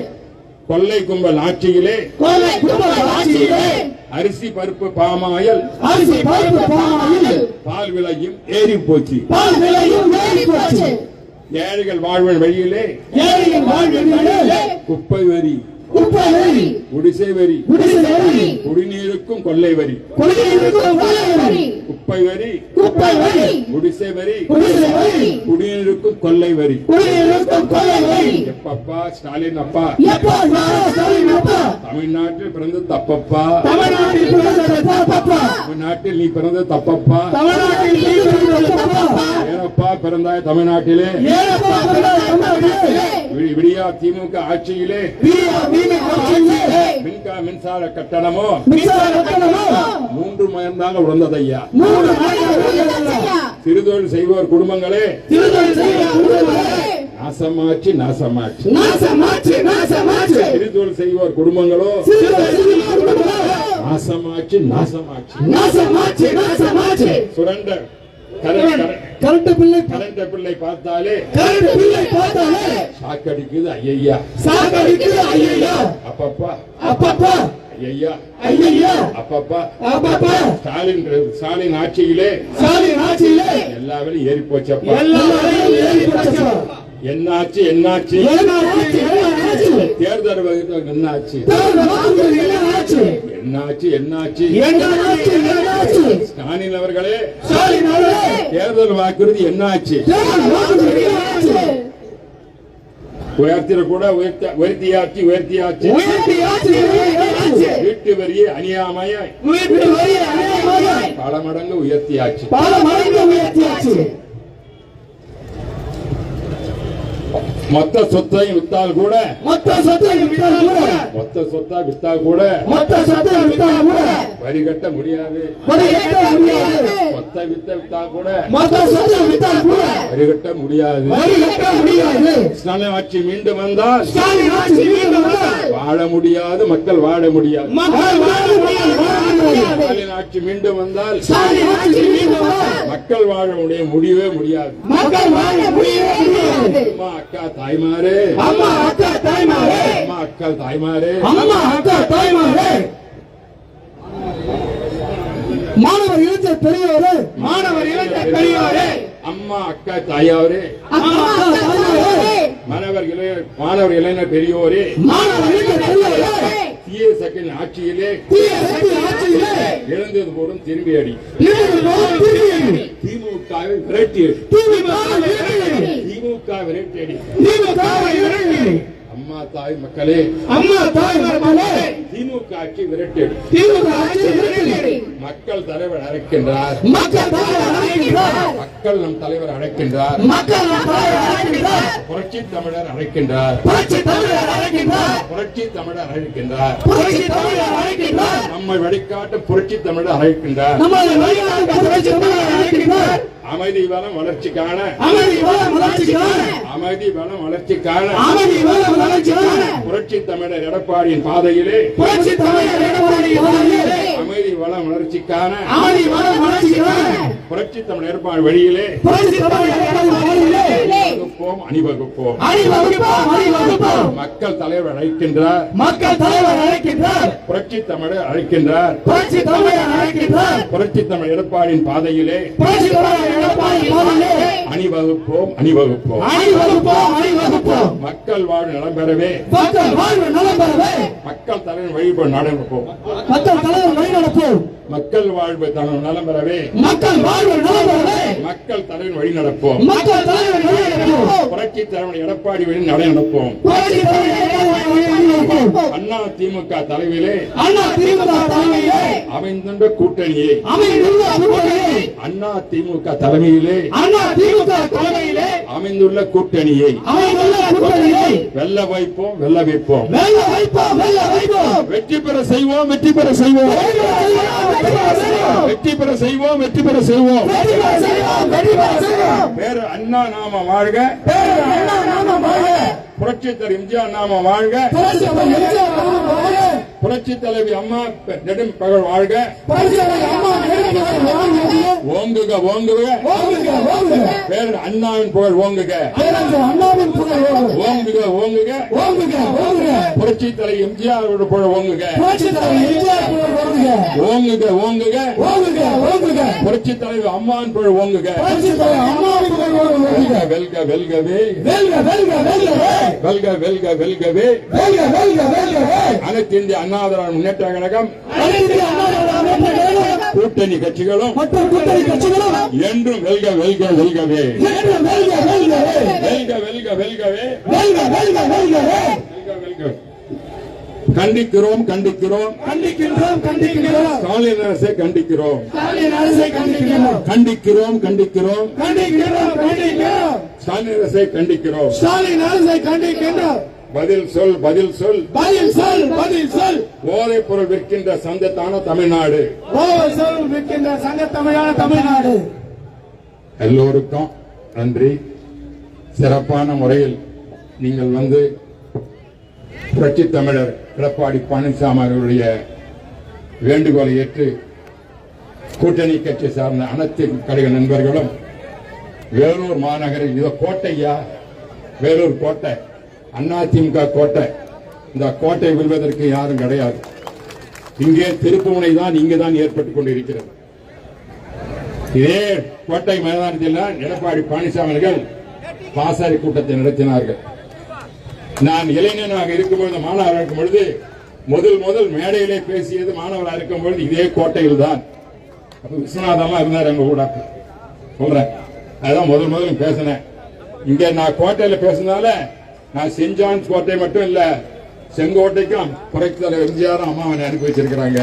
கொள்ளை கும்பல் ஆட்சியிலே கொள்ளை கும்பல் ஆட்சியிலே அரிசி பருப்பு பாமாயில் அரிசி பருப்பு பாமாயில் பால் விலையும் ஏறி போச்சு பால் விலையும் ஏறி போச்சு ஏழைகள் வாழ்வின் வழியிலே ஏழையின் வாழ்விலே குப்பை வரி குப்பை வரி குடிசை வரி குடிசை வரி குடிநீருக்கும் கொள்ளை வரி குடிநீருக்கும் கொள்ளை வரி குப்பை வரி குப்பை வரி குடிசை வரி குடிசை வரி குடிநீருக்கும் கொள்ளை வரி குடிநீருக்கும் கொள்ளை வரி எப்பப்பா ஸ்டாலின் அப்பா எப்போ ஸ்டாலின் அப்பா தமிழ்நாட்டில் பிறந்து தப்பப்பா தமிழ்நாட்டில் பிறந்த தப்பப்பா தமிழ்நாட்டில் நீ பிறந்து தப்பப்பா தமிழ்நாட்டில் நீ பிறந்த தப்பப்பா ஏனப்பா பிறந்தாய் தமிழ்நாட்டிலே ஏனப்பா பிறந்த தமிழ்நாட்டிலே விடியா திமுக ஆட்சியிலே மின்சார கட்டணமோ மின்சார கட்டணமோ 3 மயம்தாங்க உழந்ததையா 3 மடங்கு சிறுதொழில் செய்வோர் குடும்பங்களே திருத்தொழில் செய்வோர் குடும்பங்களே நாசமாச்சு நாசமாச்சு நாசமாச்சு நாசமாச்சு சிறுதொழில் செய்வோர் குடும்பங்களோ திருத்தொழில் செய்வோர் குடும்பங்களே நாசமாச்சு நாசமாச்சு நாசமாச்சு நாசமாச்சு சுரண்ட கரண்ட் பிள்ளை பார்த்தாலே கரண்ட் பிள்ளை பார்த்தாலே சாக்கடிக்குது ஐயா சாக்கடிக்குது ஐயா அப்பப்பா அப்பப்பா ஐயா ஐயா அப்பப்பா அப்பப்பா ஸ்டாலின் ஆட்சியிலே ஸ்டாலின் ஆட்சியிலே எல்லா வேலையும் ஏறி போச்சப்பா எல்லாரும் ஏறி போச்சு என்னாச்சு என்னாச்சு என்னாச்சு தேர்தல் என்னாச்சு என்னாச்சு என்னாச்சு என்னாச்சு என்னாச்சு என்னாச்சு ஸ்டாலின் அவர்களே ஸ்டாலின் அவர்களே தேர்தல் வாக்குறுதி என்னாச்சு என்னாச்சு உயர்த்திடக்கூட உயர்த்தியாச்சு உயர்த்தியாச்சு வீட்டு வரியை அநியாயமாய் பல மடங்கு உயர்த்தியாச்சு மொத்த சொத்தையும் வித்தால் கூட வரி கட்ட முடியாது மொத்த வித்தா கூட வரி கட்ட முடியாது ஸ்டாலின் ஆட்சி மீண்டும் வந்தால் வாழ முடியாது மக்கள் வாழ முடியாது ஸ்டாலின் ஆட்சி மீண்டும் வந்தால் மக்கள் வாழ முடியவே முடியாது. அம்மா அக்கா தாய்மாரே, அம்மா அக்கா தாய்மாரே, மாணவர் இளைஞர் பெரியோரே, அம்மா அக்கா தாயாரே, மாணவர் இளைஞர் பெரியோரே, தீய சக்தியின் ஆட்சியிலே இழந்தது போடும் திரும்பி அடி. திமுகவை விரட்டி அடி. அம்மா தாய் மக்களே, திமுக ஆட்சி விரட்டி அடி. மக்கள் தலைவர் அழைக்கின்றார், மக்கள் நம் தலைவர் அழைக்கின்றார், புரட்சி தமிழர் அழைக்கின்றார், புரட்சி தமிழர் அழைக்கின்றார், நம்மை வழிகாட்டும் புரட்சி தமிழர் அழைக்கின்றார். அமைதி வளம் வளர்ச்சிக்கான, அமைதி வளம் வளர்ச்சிக்கான புரட்சி தமிழர் எடப்பாடியின் பாதையிலே, அமைதி வளம் வளர்ச்சிக்கான புரட்சி தமிழர் எடப்பாடி வழியிலே அணிவகுப்போம். மக்கள் தலைவர் அழைக்கின்றார், புரட்சி தமிழர் அழைக்கின்றார், புரட்சி தமிழர் எடப்பாடியின் பாதையிலே அணிவகுப்போம். மக்கள் வாழ்வு நலம் பெறவே, மக்கள் தலைவர் வழிபோல் நடப்போம். மக்கள் வாழ்வு நலம் பெறவே, மக்கள் தலைவர் வழி நடப்போம். புரட்சி தலைவர் எடப்பாடி வழி நடப்போம். அண்ணா திமுக தலைமையிலே அமைந்துள்ள கூட்டணியை, அண்ணா திமுக தலைமையிலே அமைந்துள்ள கூட்டணியை வெல்ல வைப்போம், வெல்ல வைப்போம். வெற்றி பெற செய்வோம், வெற்றி பெற செய்வோம், வெற்றி பெற செய்வோம், வெற்றி பெற செய்வோம். வேறு அண்ணா நாம வாழ்க, புரட்சி தலைவர் எம்ஜிஆர் நாம வாழ்க, புரட்சி தலைவி அம்மா நெடும் பகல் வாழ்க, ஓங்குக ஓங்குக, வேறு அண்ணாவின் புகழ் ஓங்குக, ஓங்குக ஓங்குக, புரட்சி தலைவி எம்ஜிஆர் புகழ் ஓங்குக, ஓங்குக ஓங்குக, புரட்சி தலைவி அம்மாவின் புகழ் ஓங்குக, வெல்க வெல்கவே, வெல்க வெல்க வெல்கவே, அனைத்து இந்திய அண்ணா திராவிட முன்னேற்ற கழகம் கூட்டணி கட்சிகளும் என்றும் வெல்க வெல்க வெல்கவே, வெல்க வெல்க வெல்கவே, கண்டிக்கிறோம், கண்டிக்கிறோம், ஸ்டாலின் அரசை கண்டிக்கிறோம், கண்டிக்கிறோம், கண்டிக்கிறோம், ஸ்டாலின் அரசை கண்டிக்கிறோம். பதில் சொல், பதில் சொல், பதில் சொல், பதில் சொல். போதைப் பொருள் விற்கின்ற சங்கத்தான தமிழ்நாடு, விற்கின்ற சங்கத்தமிழான தமிழ்நாடு. எல்லோருக்கும் நன்றி. சிறப்பான முறையில் நீங்கள் வந்து புரட்சி தமிழர் எடப்பாடி பழனிசாமி அவர்களுடைய வேண்டுகோளை ஏற்று கூட்டணி கட்சி சார்ந்த அனைத்து கழக நண்பர்களும் வேலூர் மாநகரில் இதோ கோட்டையா, வேலூர் கோட்டை, அதிமுக கோட்டை. இந்த கோட்டை வெல்வதற்கு யாரும் கிடையாது. இங்கே திருப்புமுனை தான் இங்குதான் ஏற்பட்டுக் கொண்டிருக்கிறது. இதே கோட்டை மைதானத்தில் எடப்பாடி பழனிசாமி அவர்கள் பாசாரி கூட்டத்தை நடத்தினார்கள். நான் இளைஞனாக இருக்கும்பொழுது, மாணவராக இருக்கும் பொழுது முதல் மேடையிலே பேசியது மாணவராக இருக்கும் பொழுது இதே கோட்டையில் தான். விஸ்வநாதமா இருந்தார் எங்க கூட சொல்றேன். அதான் முதல் பேசினேன். இங்க நான் கோட்டையில பேசினால நான் சென்ட் ஜான்ஸ் கோட்டை மட்டும் இல்ல, செங்கோட்டைக்கும் புரட்சி தலைவர் எம்ஜிஆரும் அம்மாவை அனுப்பி வச்சிருக்கிறாங்க,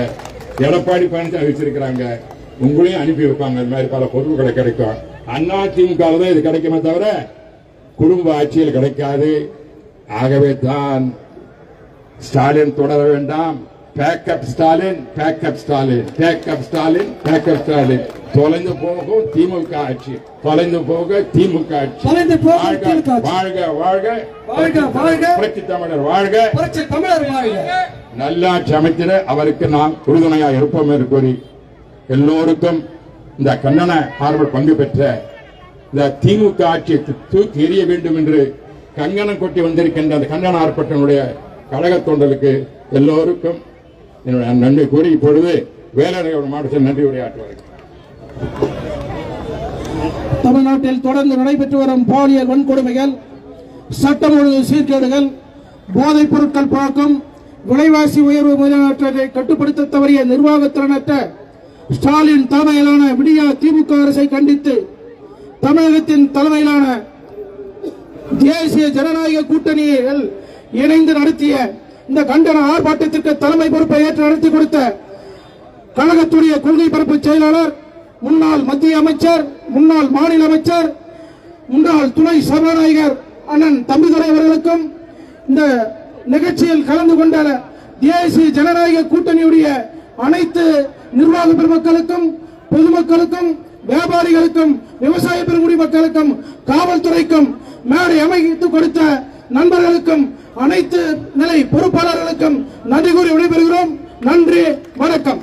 எடப்பாடி பழனிசாமி வச்சிருக்கிறாங்க, உங்களையும் அனுப்பி வைப்பாங்க. இந்த மாதிரி பல பொறுப்புகளை கிடைக்கும். அண்ணா திமுக தான் இது கிடைக்குமே தவிர குடும்ப ஆட்சியில் கிடைக்காது. ஆகவே தான் ஸ்டாலின் தொடர வேண்டாம். Backup Stalin, backup Stalin, backup Stalin, backup Stalin. தொலைந்து போகும் திமுக ஆட்சி, தொலைந்து போக திமுக ஆட்சி. வாழ்க வாழ்க வாழ்க, புரட்சி தமிழர் வாழ்க, புரட்சி தமிழர் வாழ்க. நல்லாட்சி அமைத்திட அவருக்கு நாம் உறுதுணையாக இருப்போம் என்று கூறி எல்லோருக்கும் இந்த கண்டன ஆர்வல் பங்கு பெற்ற இந்த திமுக ஆட்சியை தூக்கி எறிய வேண்டும் என்று கங்கணம் கொட்டி வந்திருக்கின்ற அந்த கண்டன ஆர்ப்பாட்டனுடைய கழக தொண்டர்களுக்கு எல்லோருக்கும் என்னுடைய நன்றி கூறி இப்பொழுது வேளாண் மாவட்டத்தில் நன்றி உரையாற்றுவார்கள். தமிழ்நாட்டில் தொடர்ந்து நடைபெற்று வரும் பாலியல் வன்கொடுமைகள், சட்டம் ஒழுங்கு சீர்கேடுகள், போதைப் பொருட்கள் பழக்கம், விலைவாசி உயர்வு முதலியவற்றை கட்டுப்படுத்த தவறிய நிர்வாகத்திறனற்ற ஸ்டாலின் தலைமையிலான விடியா திமுக அரசை கண்டித்து தமிழகத்தின் தலைமையிலான தேசிய ஜனநாயக கூட்டணியில் இணைந்து நடத்திய இந்த கண்டன ஆர்ப்பாட்டத்திற்கு தலைமை பொறுப்பை ஏற்று நடத்தி கொடுத்த கழகத்துடைய கொள்கை பரப்பு செயலாளர், முன்னாள் மத்திய அமைச்சர், முன்னாள் மாநில அமைச்சர், முன்னாள் துணை சபாநாயகர் அண்ணன் தம்பிதுரை அவர்களுக்கும், இந்த நிகழ்ச்சியில் கலந்து கொண்ட தேசிய ஜனநாயக கூட்டணியுடைய அனைத்து நிர்வாக பெருமக்களுக்கும், பொதுமக்களுக்கும், வியாபாரிகளுக்கும், விவசாய பெருங்குடி மக்களுக்கும், காவல்துறைக்கும், மேடை அமைத்து கொடுத்த நண்பர்களுக்கும், அனைத்து நிலை பொறுப்பாளர்களுக்கும் நன்றி கூறி விடைபெறுகிறோம். நன்றி, வணக்கம்.